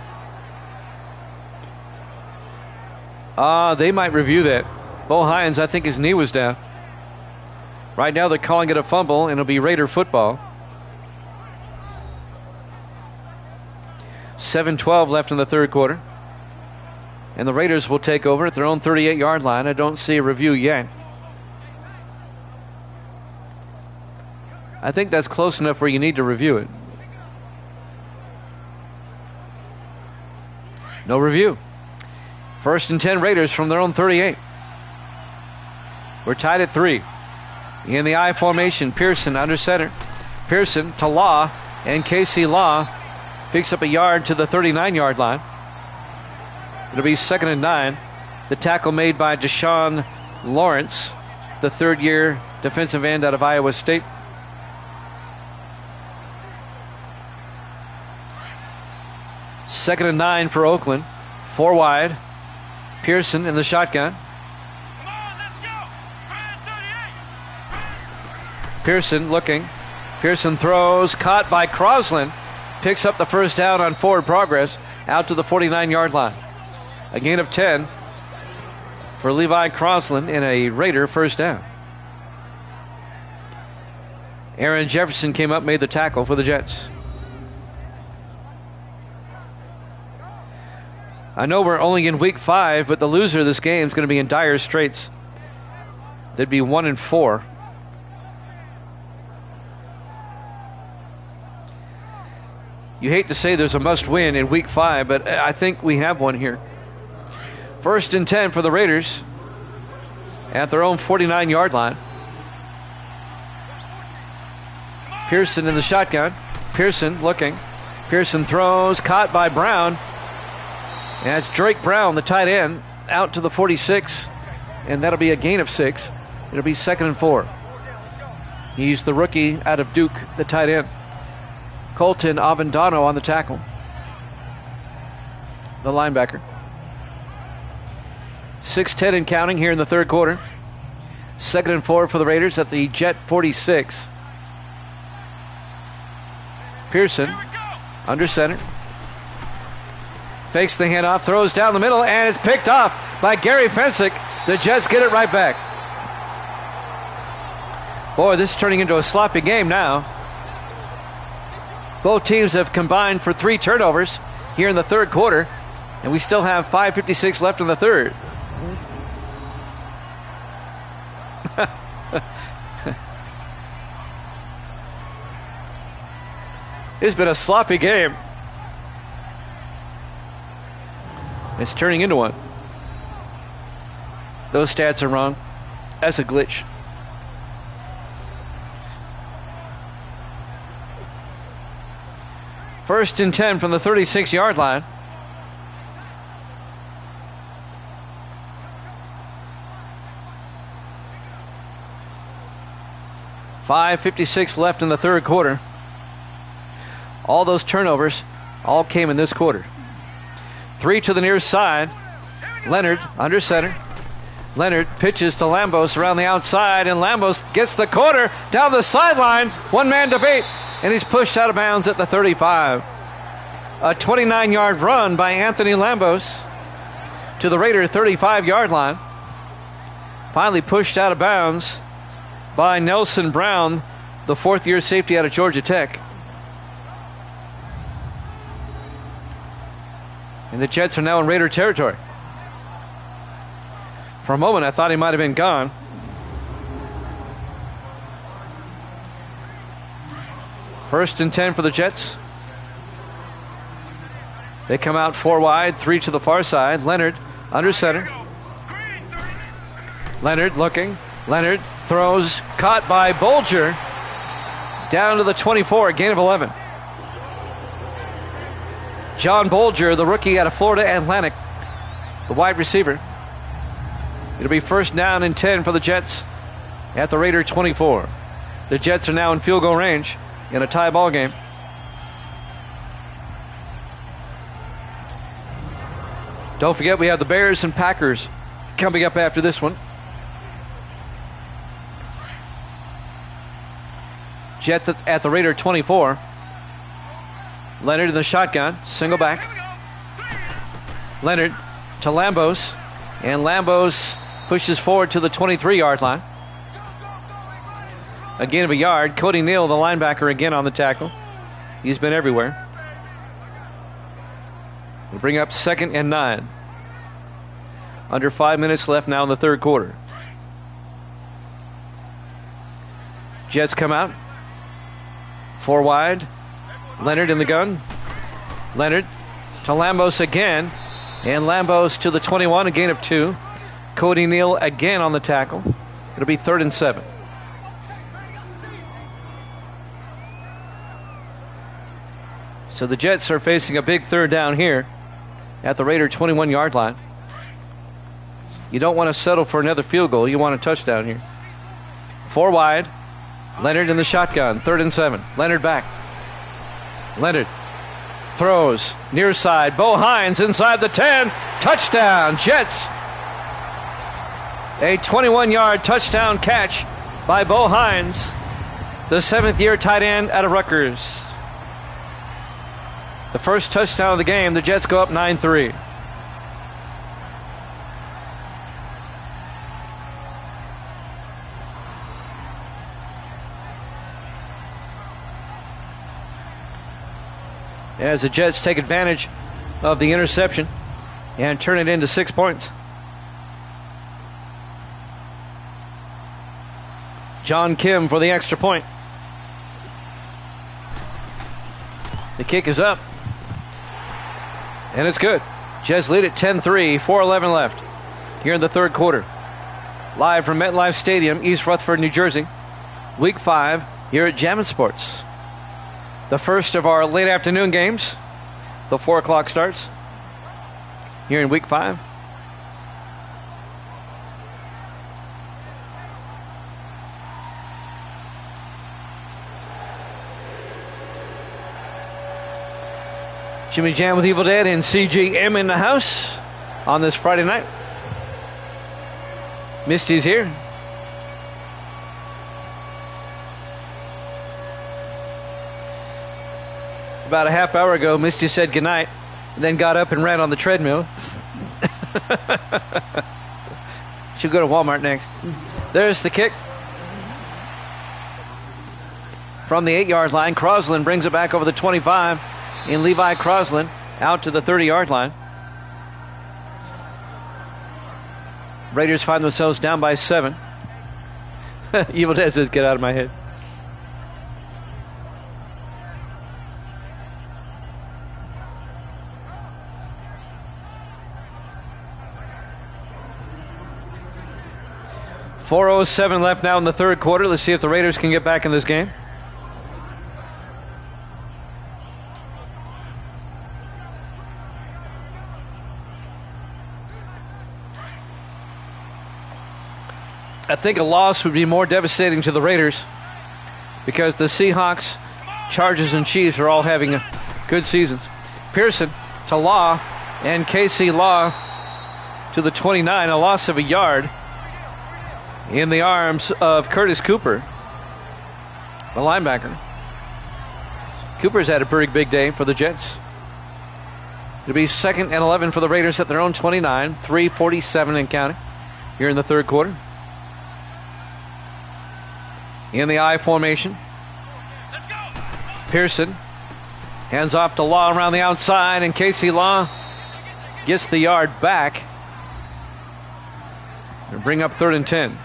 They might review that. Bo Hines, I think his knee was down. Right now they're calling it a fumble, and it'll be Raider football. 7:12 left in the third quarter. And the Raiders will take over at their own 38-yard line. I don't see a review yet. I think that's close enough where you need to review it. No review. 1st and 10 Raiders from their own 38. We're tied at 3. In the I formation, Pearson under center. Pearson to Law, and Casey Law picks up a yard to the 39-yard line. It'll be 2nd and 9. The tackle made by Deshaun Lawrence, the third-year defensive end out of Iowa State. Second and 9 for Oakland. 4 wide. Pearson in the shotgun. Pearson looking. Pearson throws. Caught by Crosland. Picks up the first down on forward progress out to the 49-yard line. A gain of 10 for Levi Crosland and a Raider first down. Aaron Jefferson came up, made the tackle for the Jets. I know we're only in week 5, but the loser of this game is going to be in dire straits. They'd be 1-4. You hate to say there's a must-win in week 5, but I think we have one here. 1st and 10 for the Raiders at their own 49-yard line. Pearson in the shotgun. Pearson looking. Pearson throws. Caught by Brown. And it's Drake Brown, the tight end, out to the 46. And that'll be a gain of 6. It'll be 2nd and 4. He's the rookie out of Duke, the tight end. Colton Avendano on the tackle. The linebacker. 6:10 and counting here in the third quarter. 2nd and 4 for the Raiders at the Jet 46. Pearson under center. Fakes the handoff, throws down the middle, and it's picked off by Gary Fensick. The Jets get it right back. Boy, this is turning into a sloppy game now. Both teams have combined for 3 turnovers here in the third quarter, and we still have 5:56 left in the third. It's been a sloppy game. It's turning into one. Those stats are wrong. That's a glitch. First and 10 from the 36-yard line. $5:56 left in the third quarter. All those turnovers all came in this quarter. 3 to the near side. Leonard under center. Leonard pitches to Lambos around the outside, and Lambos gets the corner down the sideline. One-man debate, and he's pushed out of bounds at the 35. A 29-yard run by Anthony Lambos to the Raider 35-yard line. Finally pushed out of bounds by Nelson Brown, the fourth-year safety out of Georgia Tech. And the Jets are now in Raider territory. For a moment, I thought he might have been gone. First and 10 for the Jets. They come out 4 wide, 3 to the far side. Leonard under center. Leonard looking. Leonard throws, caught by Bolger. Down to the 24, gain of 11. John Bolger, the rookie out of Florida Atlantic, the wide receiver. It'll be first down and 10 for the Jets at the Raider 24. The Jets are now in field goal range in a tie ball game. Don't forget, we have the Bears and Packers coming up after this one. Jets at the Raider 24. Leonard in the shotgun, single back. Leonard to Lambos, and Lambos pushes forward to the 23-yard line. A gain of a yard. Cody Neal, the linebacker, again on the tackle. He's been everywhere. We'll bring up 2nd and 9. Under 5 minutes left now in the third quarter. Jets come out. 4 wide. Leonard in the gun. Leonard to Lambos again. And Lambos to the 21, a gain of 2. Cody Neal again on the tackle. It'll be 3rd and 7. So the Jets are facing a big third down here at the Raider 21-yard line. You don't want to settle for another field goal. You want a touchdown here. 4 wide. Leonard in the shotgun. 3rd and 7. Leonard back. Leonard throws near side. Bo Hines inside the 10. Touchdown, Jets. A 21-yard touchdown catch by Bo Hines, the 7th-year tight end out of Rutgers. The first touchdown of the game. The Jets go up 9-3. As the Jets take advantage of the interception and turn it into 6 points. John Kim for the extra point. The kick is up. And it's good. Jets lead at 10-3, 4:11 left here in the third quarter. Live from MetLife Stadium, East Rutherford, New Jersey. Week 5 here at Jammin' Sports. The first of our late afternoon games. The 4 o'clock starts here in Week 5. Jimmy Jam with Evil Dead and CGM in the house on this Friday night. Misty's here. About a half hour ago, Misty said goodnight. and then got up and ran on the treadmill. She'll go to Walmart next. There's the kick. From the 8-yard line, Crosland brings it back over the 25. And Levi Crosland out to the 30-yard line. Raiders find themselves down by 7. Evil Dead says, get out of my head. .407 left now in the third quarter. Let's see if the Raiders can get back in this game. I think a loss would be more devastating to the Raiders because the Seahawks, Chargers, and Chiefs are all having good seasons. Pearson to Law, and Casey Law to the 29, a loss of a yard in the arms of Curtis Cooper, the linebacker. Cooper's had a pretty big day for the Jets. It'll be 2nd and 11 for the Raiders at their own 29, 3:47 and counting here in the third quarter. In the I formation, Pearson hands off to Law around the outside, and Casey Law gets the yard back and bring up 3rd and 10.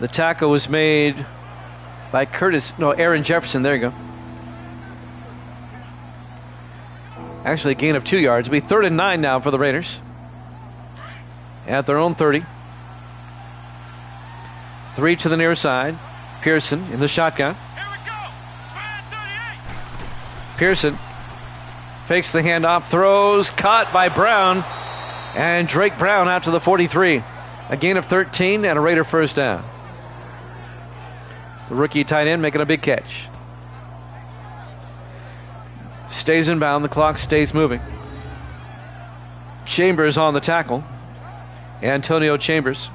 The tackle was made by Aaron Jefferson. There you go. Actually, a gain of 2 yards. It'll be 3rd and 9 now for the Raiders at their own 30. 3 to the near side. Pearson in the shotgun. Pearson fakes the handoff, throws, caught by Brown, and Drake Brown out to the 43. A gain of 13 and a Raider first down. The rookie tight end making a big catch. Stays inbound, the clock stays moving. Chambers on the tackle. Antonio Chambers,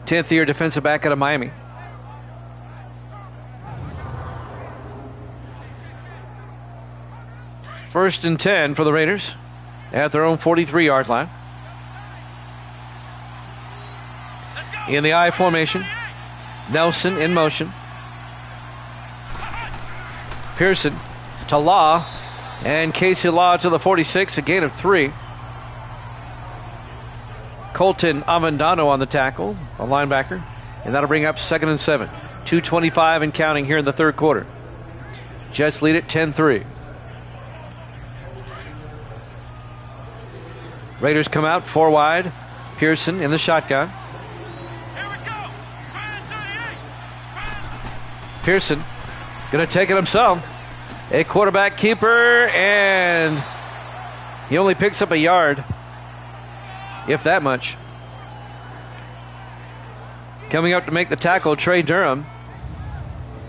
10th year defensive back out of Miami. First and 10 for the Raiders at their own 43-yard line. In the I formation, Nelson in motion. Pearson to Law, and Casey Law to the 46, a gain of 3. Colton Avendano on the tackle, a linebacker, and that'll bring up 2nd and 7. 2:25 and counting here in the third quarter. Jets lead it 10-3. Raiders come out 4 wide. Pearson in the shotgun. Pearson going to take it himself. A quarterback keeper, and he only picks up a yard, if that much. Coming up to make the tackle, Trey Durham.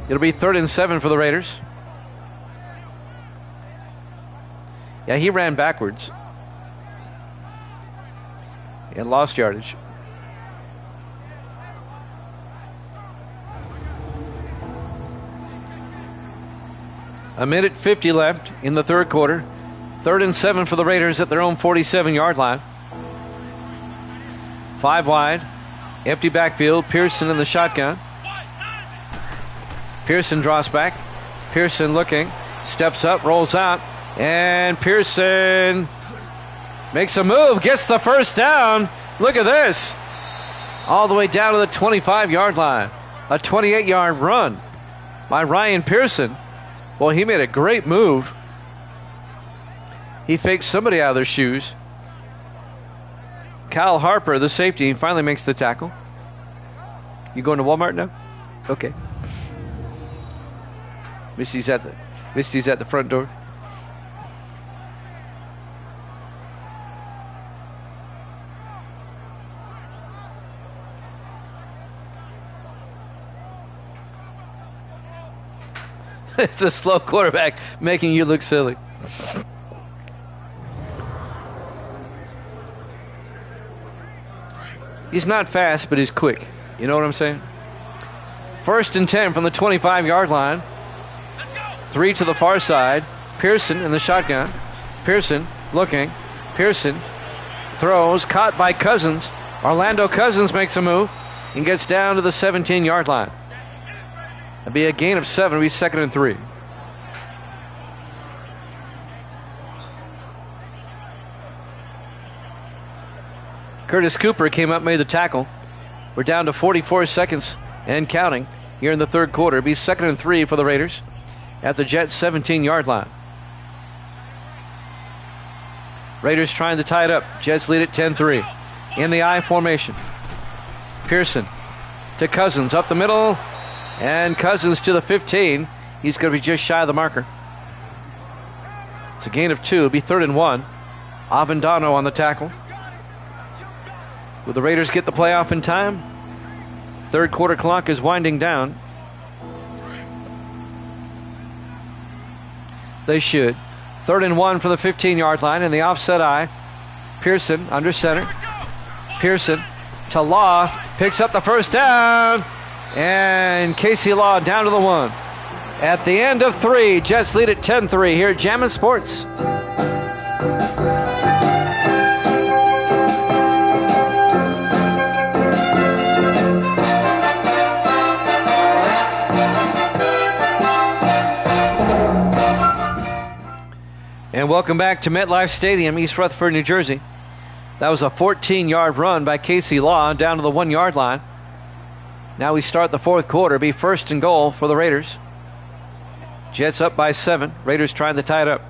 It'll be 3rd and 7 for the Raiders. Yeah, he ran backwards and lost yardage. A minute 50 left in the third quarter. 3rd and 7 for the Raiders at their own 47-yard line. 5 wide. Empty backfield. Pearson in the shotgun. Pearson draws back. Pearson looking. Steps up. Rolls out. And Pearson makes a move. Gets the first down. Look at this. All the way down to the 25-yard line. A 28-yard run by Ryan Pearson. Well, he made a great move. He faked somebody out of their shoes. Kyle Harper, the safety, finally makes the tackle. You going to Walmart now? Okay. Misty's at the front door. It's a slow quarterback making you look silly. He's not fast, but he's quick. You know what I'm saying? First and 10 from the 25-yard line. 3 to the far side. Pearson in the shotgun. Pearson looking. Pearson throws, caught by Cousins. Orlando Cousins makes a move and gets down to the 17-yard line. That'll be a gain of 7. It'll be 2nd and 3. Curtis Cooper came up, made the tackle. We're down to 44 seconds and counting here in the third quarter. It'll be 2nd and 3 for the Raiders at the Jets' 17-yard line. Raiders trying to tie it up. Jets lead at 10-3. In the I formation. Pearson to Cousins up the middle. And Cousins to the 15. He's going to be just shy of the marker. It's a gain of 2. It'll be 3rd and 1. Avendano on the tackle. Will the Raiders get the playoff in time? Third quarter clock is winding down. They should. 3rd and 1 from the 15-yard line in the offset I. Pearson under center. Pearson to Law. Picks up the first down. And Casey Law down to the 1. At the end of 3, Jets lead at 10-3 here at Jammin' Sports. And welcome back to MetLife Stadium, East Rutherford, New Jersey. That was a 14-yard run by Casey Law down to the 1-yard line. Now we start the fourth quarter. Be 1st and goal for the Raiders. Jets up by 7. Raiders trying to tie it up.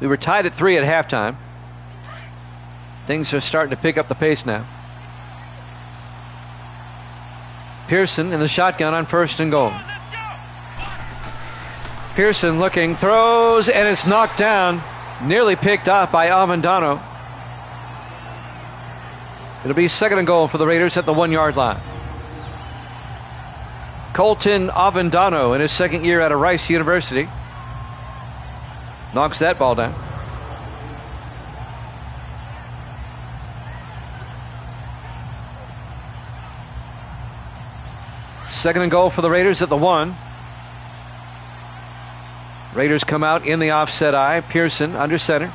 We were tied at 3 at halftime. Things are starting to pick up the pace now. Pearson in the shotgun on 1st and goal. Pearson looking, throws, and it's knocked down. Nearly picked off by Avendano. It'll be 2nd and goal for the Raiders at the 1-yard line. Colton Avendano in his 2nd year out of Rice University knocks that ball down. Second and goal for the Raiders at the 1. Raiders come out in the offset I. Pearson under center.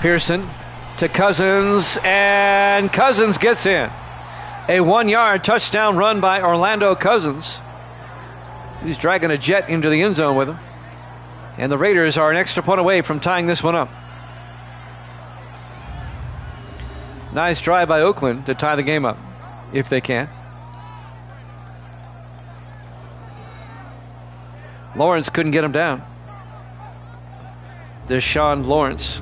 Pearson to Cousins, and Cousins gets in. A 1-yard touchdown run by Orlando Cousins. He's dragging a Jet into the end zone with him. And the Raiders are an extra point away from tying this one up. Nice drive by Oakland to tie the game up, if they can. Lawrence couldn't get him down. Deshaun Lawrence,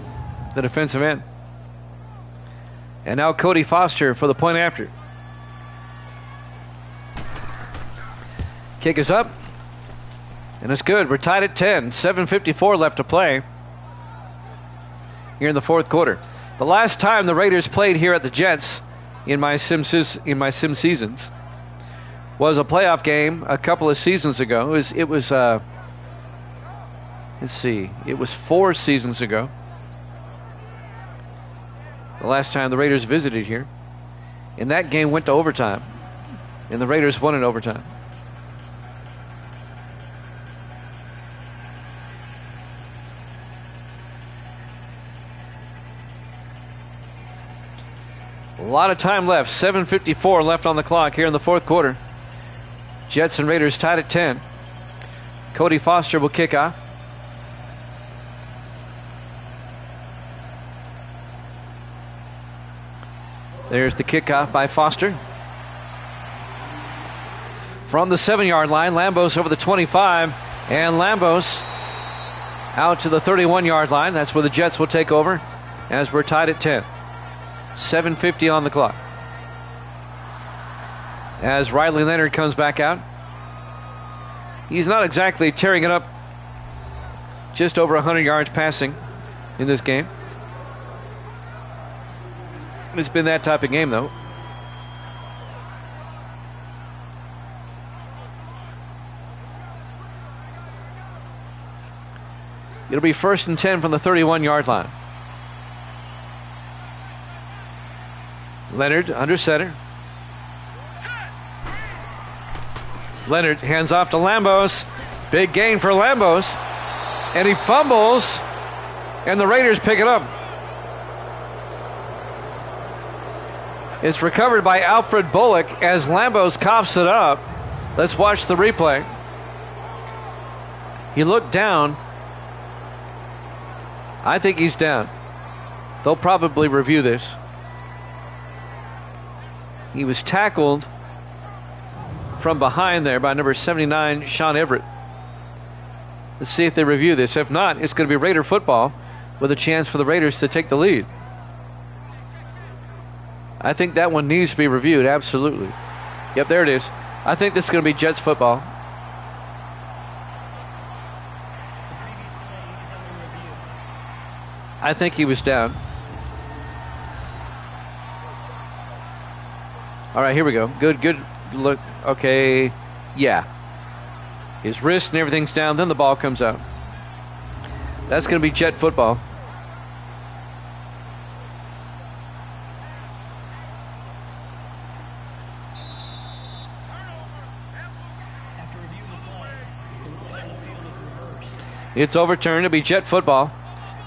the defensive end. And now Cody Foster for the point after. Kick is up. And it's good. We're tied at 10. 7:54 left to play here in the fourth quarter. The last time the Raiders played here at the Jets in my sim seasons was a playoff game a couple of seasons ago. It was 4 seasons ago. The last time the Raiders visited here. And that game went to overtime. And the Raiders won in overtime. A lot of time left. 7:54 left on the clock here in the fourth quarter. Jets and Raiders tied at 10. Cody Foster will kick off. There's the kickoff by Foster. From the 7-yard line, Lambos over the 25. And Lambos out to the 31-yard line. That's where the Jets will take over as we're tied at 10. 7:50 on the clock. As Riley Leonard comes back out. He's not exactly tearing it up. Just over 100 yards passing in this game. It's been that type of game, though. It'll be 1st and 10 from the 31-yard line. Leonard under center. Leonard hands off to Lambos. Big gain for Lambos. And he fumbles. And the Raiders pick it up. It's recovered by Alfred Bullock as Lambos coughs it up. Let's watch the replay. He looked down. I think he's down. They'll probably review this. He was tackled from behind there by number 79, Sean Everett. Let's see if they review this. If not, it's going to be Raider football with a chance for the Raiders to take the lead. I think that one needs to be reviewed, absolutely. Yep, there it is. I think this is going to be Jets football. I think he was down. All right, here we go. Good look. Okay, yeah. His wrist and everything's down, then the ball comes out. That's going to be Jet football. It's overturned. It'll be Jet football.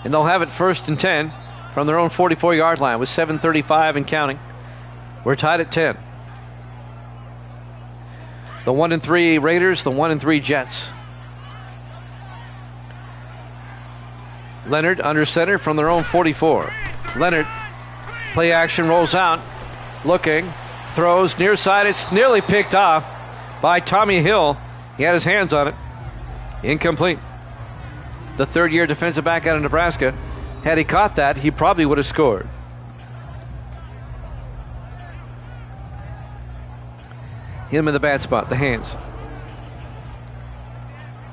And they'll have it 1st and 10 from their own 44-yard line with 7:35 and counting. We're tied at 10. The 1-3 Raiders, the 1-3 Jets. Leonard under center from their own 44. Leonard, play action, rolls out. Looking, throws near side. It's nearly picked off by Tommy Hill. He had his hands on it. Incomplete. The third-year defensive back out of Nebraska. Had he caught that, he probably would have scored. Hit him in the bad spot, the hands.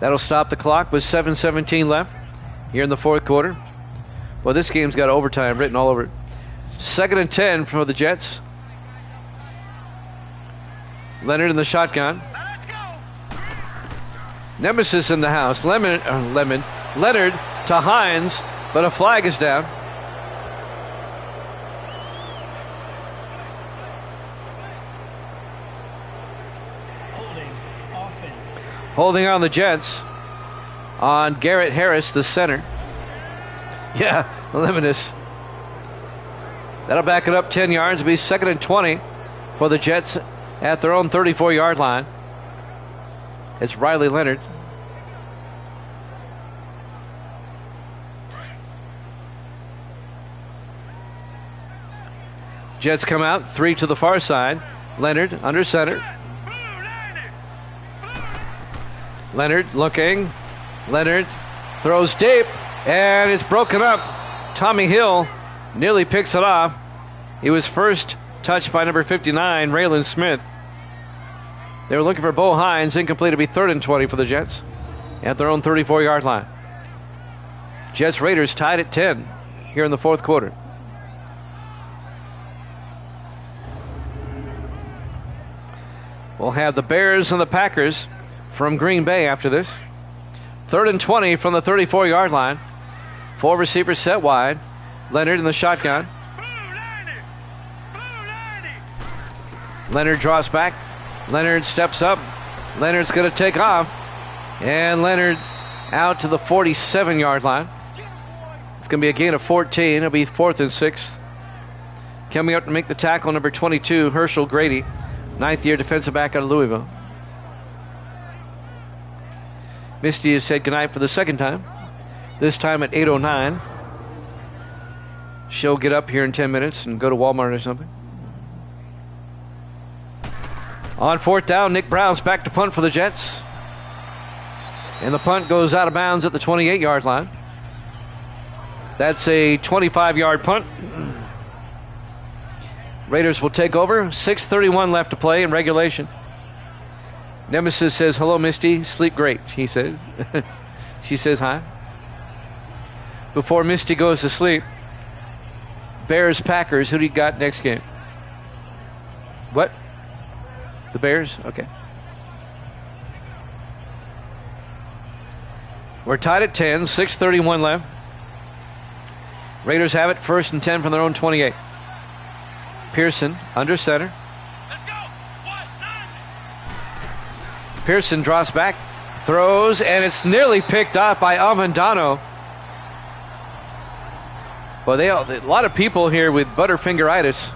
That'll stop the clock with 7:17 left here in the fourth quarter. Well, this game's got overtime written all over it. 2nd and 10 for the Jets. Leonard in the shotgun. Nemesis in the house. Leonard to Hines, but a flag is down. Holding on the Jets on Garrett Harris, the center. Yeah, Lemonis. That'll back it up 10 yards. It'll be 2nd and 20 for the Jets at their own 34-yard line. It's Riley Leonard. Jets come out, 3 to the far side. Leonard under center. Leonard looking. Leonard throws deep, and it's broken up. Tommy Hill nearly picks it off. He was first touched by number 59, Raylan Smith. They were looking for Bo Hines. Incomplete. It'll be 3rd and 20 for the Jets at their own 34-yard line. Jets Raiders tied at 10 here in the fourth quarter. We'll have the Bears and the Packers from Green Bay after this. 3rd and 20 from the 34-yard line. 4 receivers set wide. Leonard in the shotgun. Leonard draws back. Leonard steps up. Leonard's going to take off. And Leonard out to the 47-yard line. It's going to be a gain of 14. It'll be 4th and 6th. Coming up to make the tackle, number 22, Herschel Grady, 9th-year defensive back out of Louisville. Misty has said goodnight for the second time, this time at 8:09. She'll get up here in 10 minutes and go to Walmart or something. On 4th down, Nick Brown's back to punt for the Jets. And the punt goes out of bounds at the 28-yard line. That's a 25-yard punt. Raiders will take over. 6:31 left to play in regulation. Nemesis says, hello, Misty. Sleep great, he says. She says hi. Before Misty goes to sleep, Bears, Packers. Who do you got next game? What? The Bears? Okay. We're tied at 10. 6:31 left. Raiders have it. 1st and 10 from their own 28. Pearson under center. Pearson draws back, throws, and it's nearly picked up by Amandano. Well, a lot of people here with butterfingeritis.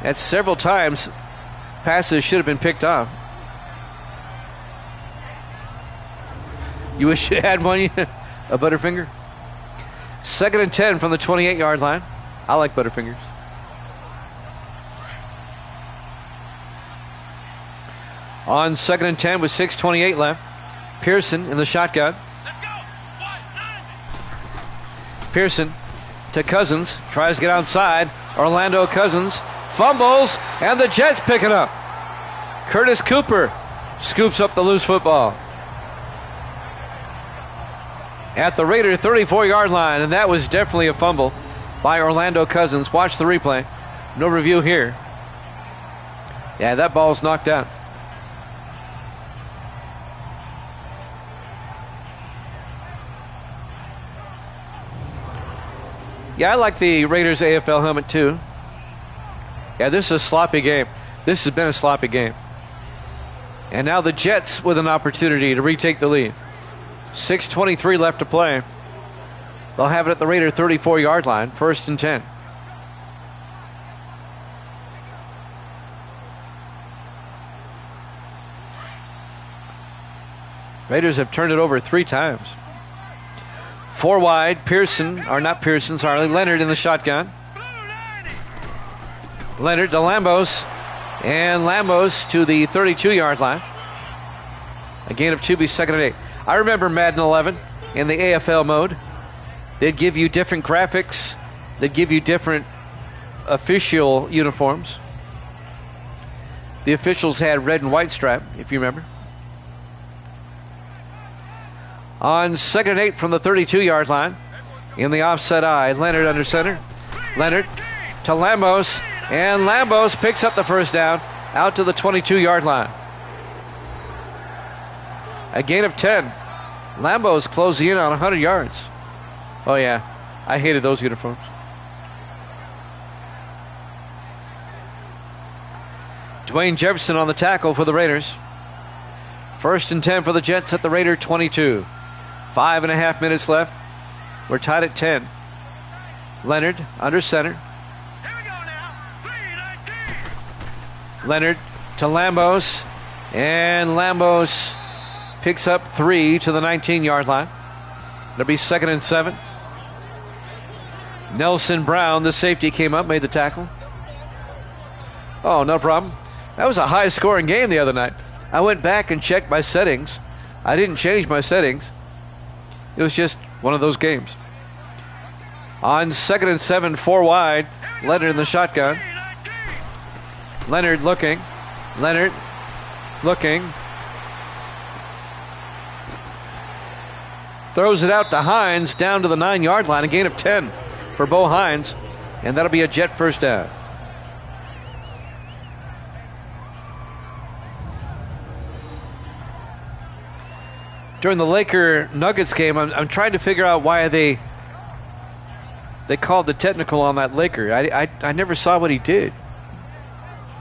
That's several times passes should have been picked up. You wish you had one, a Butterfinger? 2nd and 10 from the 28-yard line. I like Butterfingers. On 2nd and 10 with 6:28 left. Pearson in the shotgun. Pearson to Cousins. Tries to get outside. Orlando Cousins fumbles, and the Jets pick it up. Curtis Cooper scoops up the loose football at the Raider 34-yard line, and that was definitely a fumble by Orlando Cousins. Watch the replay. No review here. Yeah, that ball's knocked out. Yeah, I like the Raiders AFL helmet too. Yeah, this is a sloppy game. This has been a sloppy game. And now the Jets with an opportunity to retake the lead. 6:23 left to play. They'll have it at the Raider 34-yard line, 1st and 10. Raiders have turned it over 3 times. 4 wide, Leonard in the shotgun. Leonard to Lambos, and Lambos to the 32-yard line. A gain of 2, be 2nd and 8. I remember Madden 11 in the AFL mode. They'd give you different graphics. They'd give you different official uniforms. The officials had red and white stripe, if you remember. On 2nd and 8 from the 32-yard line. In the offset eye, Leonard under center. Leonard to Lambos, and Lambos picks up the first down out to the 22-yard line. A gain of 10. Lambos closing in on 100 yards. Oh, yeah. I hated those uniforms. Dwayne Jefferson on the tackle for the Raiders. 1st and 10 for the Jets at the Raider 22. 5.5 minutes left. We're tied at 10. Leonard under center. Leonard to Lambos, and Lambos picks up 3 to the 19-yard line. It'll be 2nd and 7. Nelson Brown, the safety, came up, made the tackle. Oh, no problem. That was a high-scoring game the other night. I went back and checked my settings. I didn't change my settings. It was just one of those games. On 2nd and 7, 4 wide, Leonard in the shotgun. Leonard looking. Throws it out to Hines down to the 9-yard line. A gain of 10 for Bo Hines. And that'll be a Jet first down. During the Laker-Nuggets game, I'm trying to figure out why they called the technical on that Laker. I never saw what he did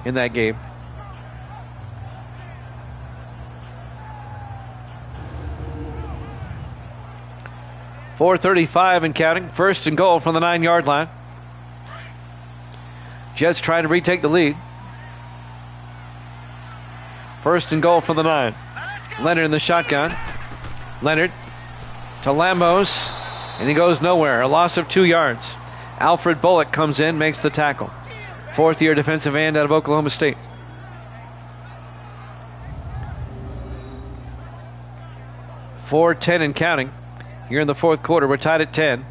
in that game. .435 and counting. 1st and goal from the 9-yard line. Jets trying to retake the lead. 1st and goal from the 9. Leonard in the shotgun. Leonard to Lambos, and he goes nowhere. A loss of 2 yards. Alfred Bullock comes in, makes the tackle. 4th-year defensive end out of Oklahoma State. .410 and counting. Here in the 4th quarter, we're tied at 10.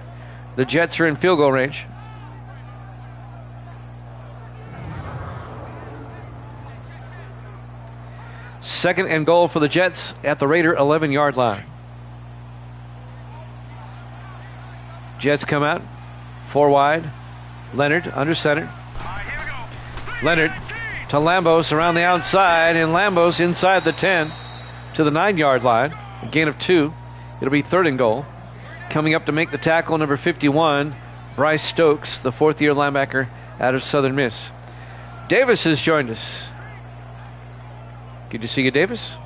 The Jets are in field goal range. Second and goal for the Jets at the Raider 11-yard line. Jets come out. 4 wide. Leonard under center. Leonard to Lambos around the outside, and Lambos inside the 10 to the 9-yard line. A gain of 2. It'll be 3rd and goal. Coming up to make the tackle, number 51, Bryce Stokes, the 4th-year linebacker out of Southern Miss. Davis has joined us. Good to see you, Davis.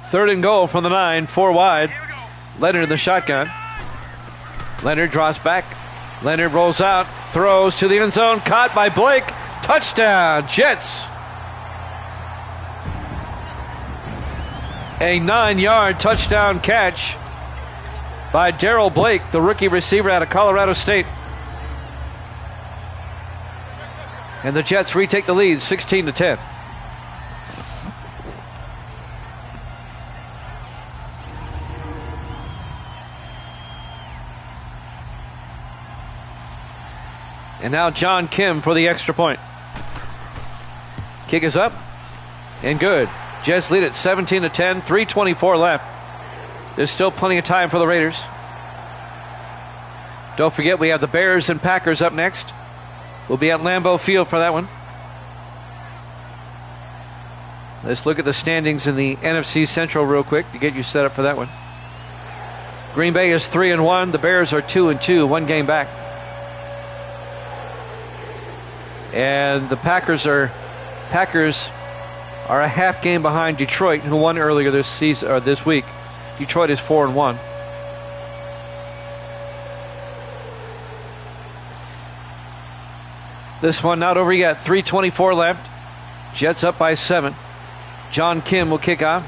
Third and goal from the 9, 4 wide. Leonard in the shotgun. Leonard draws back. Leonard rolls out, throws to the end zone, caught by Blake. Touchdown, Jets. A 9-yard touchdown catch by Darrell Blake, the rookie receiver out of Colorado State. And the Jets retake the lead, 16-10. And now John Kim for the extra point. Kick is up and good. Jets lead at 17-10, 3:24 left. There's still plenty of time for the Raiders. Don't forget we have the Bears and Packers up next. We'll be at Lambeau Field for that one. Let's look at the standings in the NFC Central real quick to get you set up for that one. Green Bay is 3-1. The Bears are 2-2, one game back. And the Packers are a half game behind Detroit, who won earlier this season or this week. Detroit is 4-1. This one not over yet. 3:24 left. Jets up by 7. John Kim will kick off.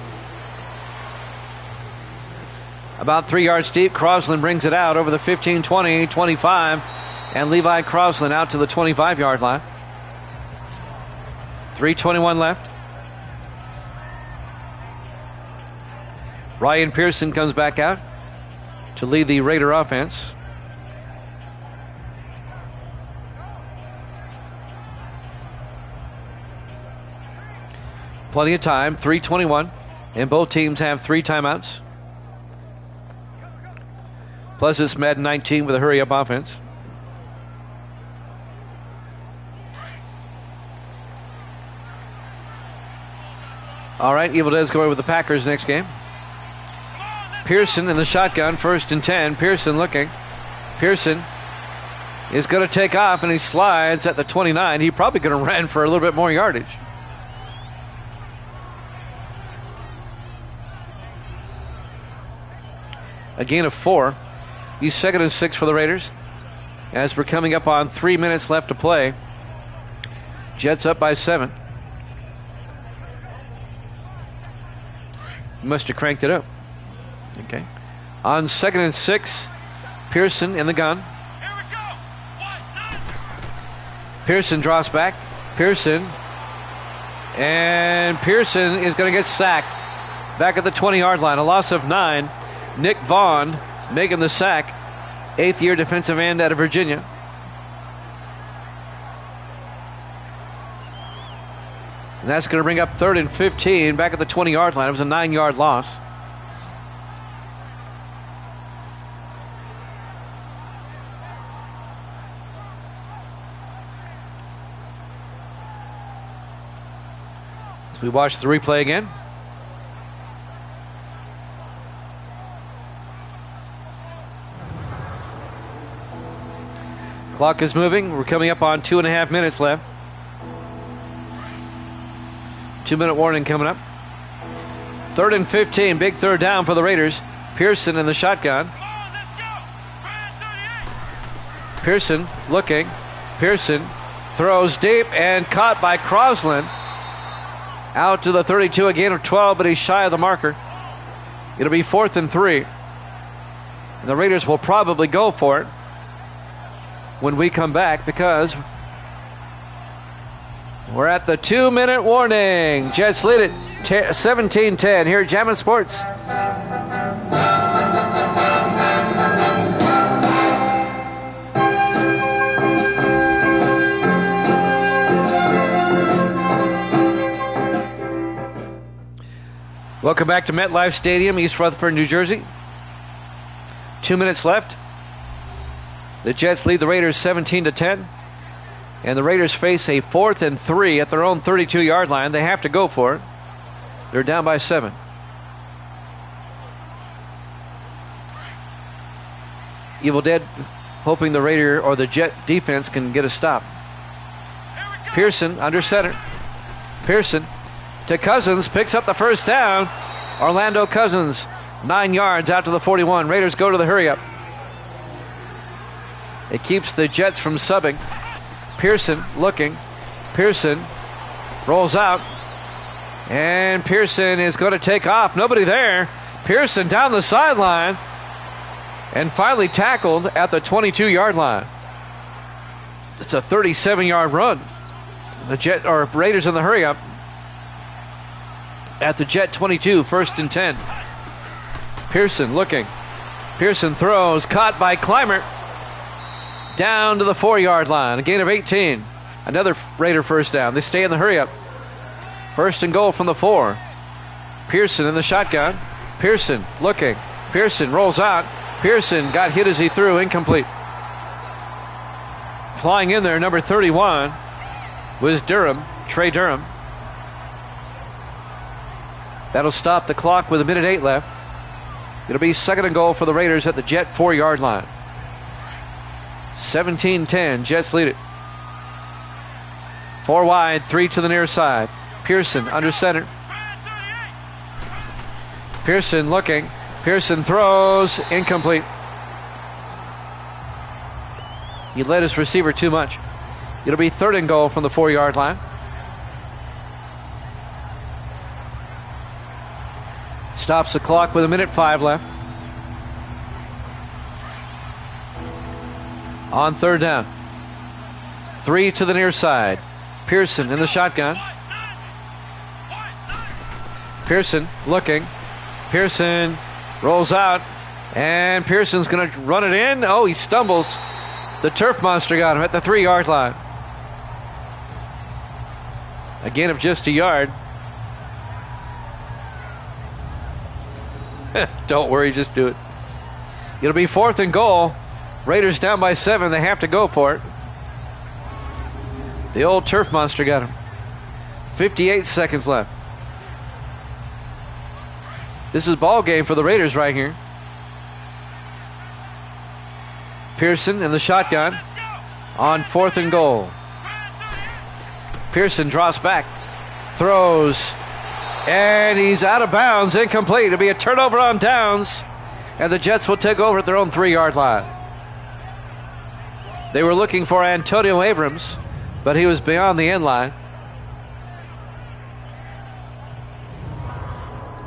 About 3 yards deep. Crosland brings it out over the 15, 20, 25. And Levi Crosland out to the 25-yard line. 3:21 left. Ryan Pearson comes back out to lead the Raider offense. Plenty of time, 3:21, and both teams have 3 timeouts. Plus it's Madden 19 with a hurry-up offense. All right, Evil Dead's going with the Packers next game. Pearson in the shotgun, 1st and 10. Pearson looking. Pearson is going to take off, and he slides at the 29. He probably could have ran for a little bit more yardage. A gain of 4. He's 2nd and 6 for the Raiders. As we're coming up on 3 minutes left to play. Jets up by 7. Must have cranked it up. Okay. On 2nd and 6, Pearson in the gun. Pearson draws back. Pearson. And Pearson is going to get sacked. Back at the 20-yard line. A loss of 9. Nick Vaughn making the sack. 8th-year defensive end out of Virginia. And that's going to bring up 3rd and 15 back at the 20-yard line. It was a 9-yard loss. As we watch the replay again. Clock is moving. We're coming up on 2.5 minutes left. 2-minute warning coming up. 3rd and 15. Big third down for the Raiders. Pearson in the shotgun. Pearson looking. Pearson throws deep and caught by Crosland. Out to the 32, a gain of 12, but he's shy of the marker. It'll be 4th and 3. And the Raiders will probably go for it when we come back because we're at the 2-minute warning. Jets lead it 17-10 here at Jammin' Sports. Welcome back to MetLife Stadium, East Rutherford, New Jersey. 2 minutes left. The Jets lead the Raiders 17-10. And the Raiders face a 4th and 3 at their own 32-yard line. They have to go for it. They're down by 7. Evil Dead hoping the Raider or the Jet defense can get a stop. Pearson under center. Pearson to Cousins, picks up the first down. Orlando Cousins, 9 yards out to the 41. Raiders go to the hurry up. It keeps the Jets from subbing. Pearson looking. Pearson rolls out. And Pearson is going to take off. Nobody there. Pearson down the sideline. And finally tackled at the 22-yard line. It's a 37-yard run. The Raiders in the hurry up. At the Jet 22, 1st and 10. Pearson looking. Pearson throws, caught by Clymer. Down to the 4-yard line, a gain of 18. Another Raider first down. They stay in the hurry up. 1st and goal from the 4. Pearson in the shotgun. Pearson looking. Pearson rolls out. Pearson got hit as he threw, incomplete. Flying in there, number 31 was Trey Durham. That'll stop the clock with 1:08 left. It'll be 2nd and goal for the Raiders at the Jet 4-yard line. 17-10, Jets lead it. 4 wide, 3 to the near side. Pearson under center. Pearson looking. Pearson throws, incomplete. He led his receiver too much. It'll be 3rd and goal from the 4-yard line. Stops the clock with 1:05 left. On 3rd down. 3 to the near side. Pearson in the shotgun. Pearson looking. Pearson rolls out. And Pearson's going to run it in. Oh, he stumbles. The turf monster got him at the 3-yard line. A gain of just a yard. Don't worry, just do it. It'll be 4th and goal. Raiders down by 7. They have to go for it. The old turf monster got him. 58 seconds left. This is ball game for the Raiders right here. Pearson in the shotgun on 4th and goal. Pearson drops back, throws, and he's out of bounds, incomplete. It'll be a turnover on downs, and the Jets will take over at their own 3-yard line. They were looking for Antonio Abrams, but he was beyond the end line.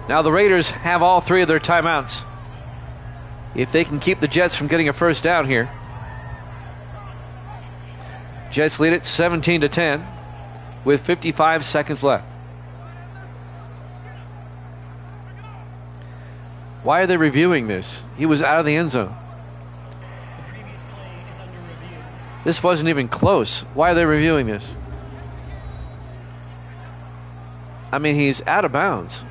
Now the Raiders have all 3 of their timeouts. If they can keep the Jets from getting a first down here. Jets lead it 17-10 with 55 seconds left. Why are they reviewing this? He was out of the end zone. The previous play is under review. This wasn't even close. Why are they reviewing this? I mean, he's out of bounds.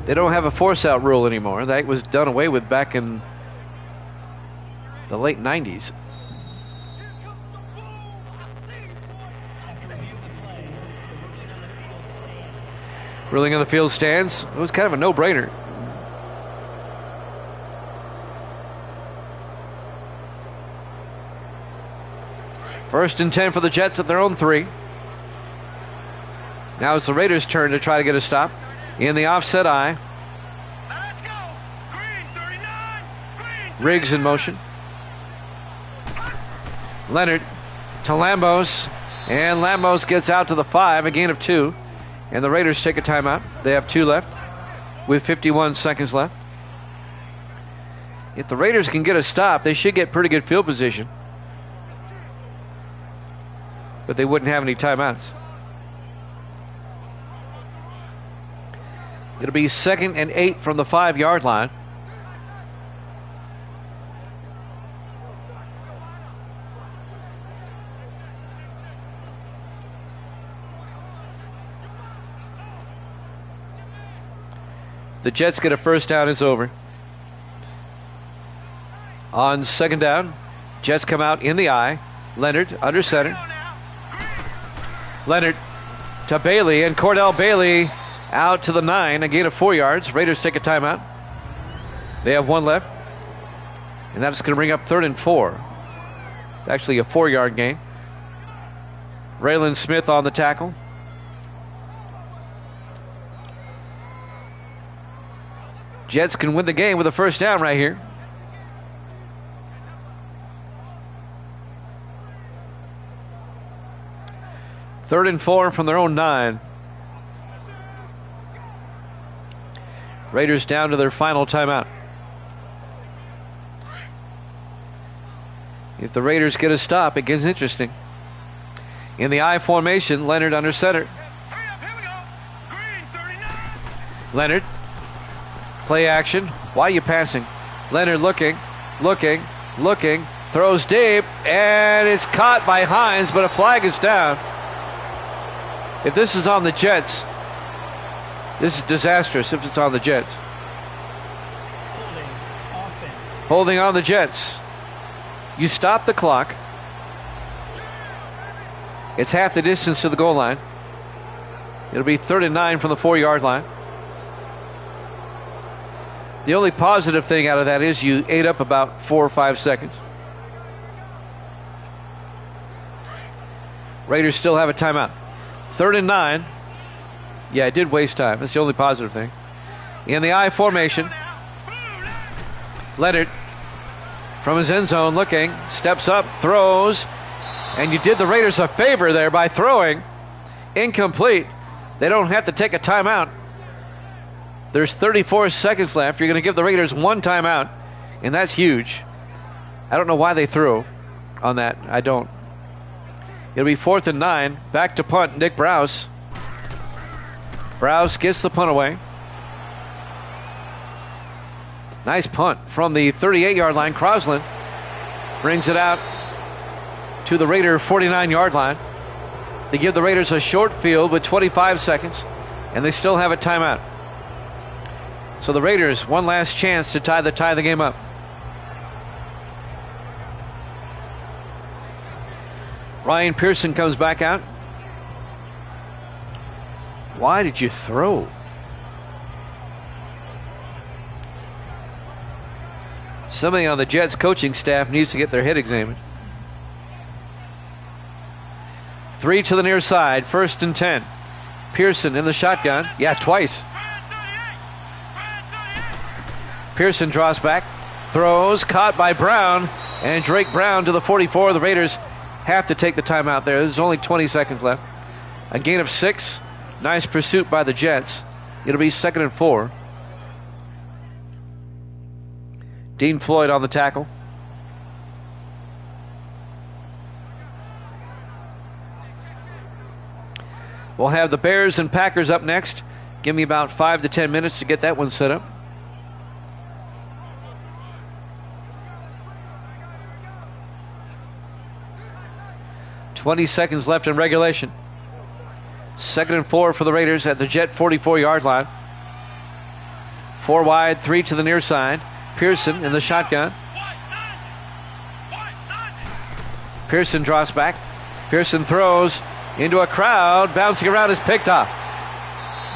They don't have a force-out rule anymore. That was done away with back in the late 90s. After review of the play, the ruling on the field stands. Ruling on the field stands. It was kind of a no-brainer. First and 10 for the Jets at their own 3. Now it's the Raiders' turn to try to get a stop. In the offset eye. Let's go. Green 39. Green. Riggs in motion. Leonard to Lambos. And Lambos gets out to the 5, a gain of 2. And the Raiders take a timeout. They have 2 left with 51 seconds left. If the Raiders can get a stop, they should get pretty good field position. But they wouldn't have any timeouts. It'll be 2nd and 8 from the 5-yard line. The Jets get a first down, it's over. On 2nd down, Jets come out in the eye. Leonard under center. Leonard to Bailey, and Cordell Bailey Out to the 9, a gain of 4 yards. Raiders take a timeout. They have 1 left. And that's going to bring up 3rd and 4. It's actually a 4-yard gain. Raylan Smith on the tackle. Jets can win the game with a first down right here. Third and 4 from their own 9. Raiders down to their final timeout. If the Raiders get a stop, it gets interesting. In the I formation, Leonard under center. Leonard. Play action. Why are you passing? Leonard looking. Throws deep. And it's caught by Hines, but a flag is down. If this is on the Jets, this is disastrous if it's on the Jets. Holding on the Jets. You stop the clock. It's half the distance to the goal line. It'll be 3rd and 9 from the 4-yard line. The only positive thing out of that is you ate up about 4 or 5 seconds. Raiders still have a timeout. 3rd and 9. Yeah, it did waste time. That's the only positive thing. In the I formation, Leonard from his end zone looking, steps up, throws, and you did the Raiders a favor there by throwing. Incomplete. They don't have to take a timeout. There's 34 seconds left. You're going to give the Raiders 1 timeout, and that's huge. I don't know why they threw on that. I don't. It'll be 4th and 9. Back to punt, Nick Browse. Browse gets the punt away. Nice punt from the 38-yard line. Crosland brings it out to the Raider 49-yard line. They give the Raiders a short field with 25 seconds, and they still have a timeout. So the Raiders, one last chance to tie the game up. Ryan Pearson comes back out. Why did you throw? Somebody on the Jets coaching staff needs to get their head examined. 3 to the near side, 1st and 10. Pearson in the shotgun. Yeah, twice. Pearson draws back, throws, caught by Brown, and Drake Brown to the 44. The Raiders have to take the timeout there. There's only 20 seconds left. A gain of 6. Nice pursuit by the Jets. It'll be 2nd and 4. Dean Floyd on the tackle. We'll have the Bears and Packers up next. Give me about 5 to 10 minutes to get that one set up. $20 seconds left in regulation. 2nd and 4 for the Raiders at the Jet 44-yard line. 4 wide, 3 to the near side. Pearson in the shotgun. Pearson draws back. Pearson throws into a crowd. Bouncing around is picked off.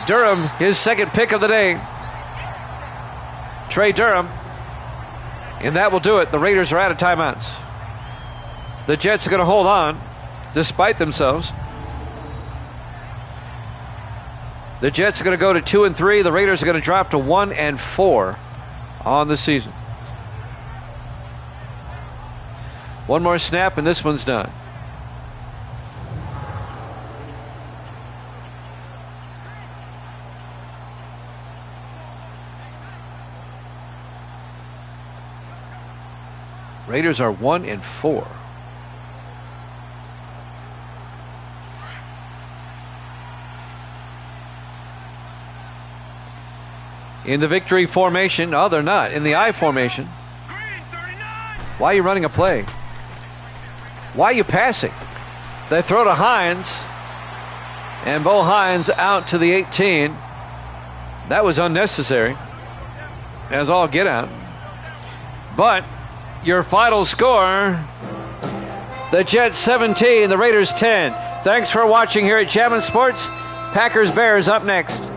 Durham, his 2nd pick of the day. Trey Durham. And that will do it. The Raiders are out of timeouts. The Jets are going to hold on despite themselves. The Jets are going to go to 2 and 3. The Raiders are going to drop to 1 and 4 on the season. One more snap and this one's done. Raiders are 1 and 4. In the victory formation. Oh, they're not. In the I formation. Why are you running a play? Why are you passing? They throw to Hines. And Bo Hines out to the 18. That was unnecessary. As all get out. But your final score, the Jets 17, the Raiders 10. Thanks for watching here at Jammin' Sports. Packers Bears up next.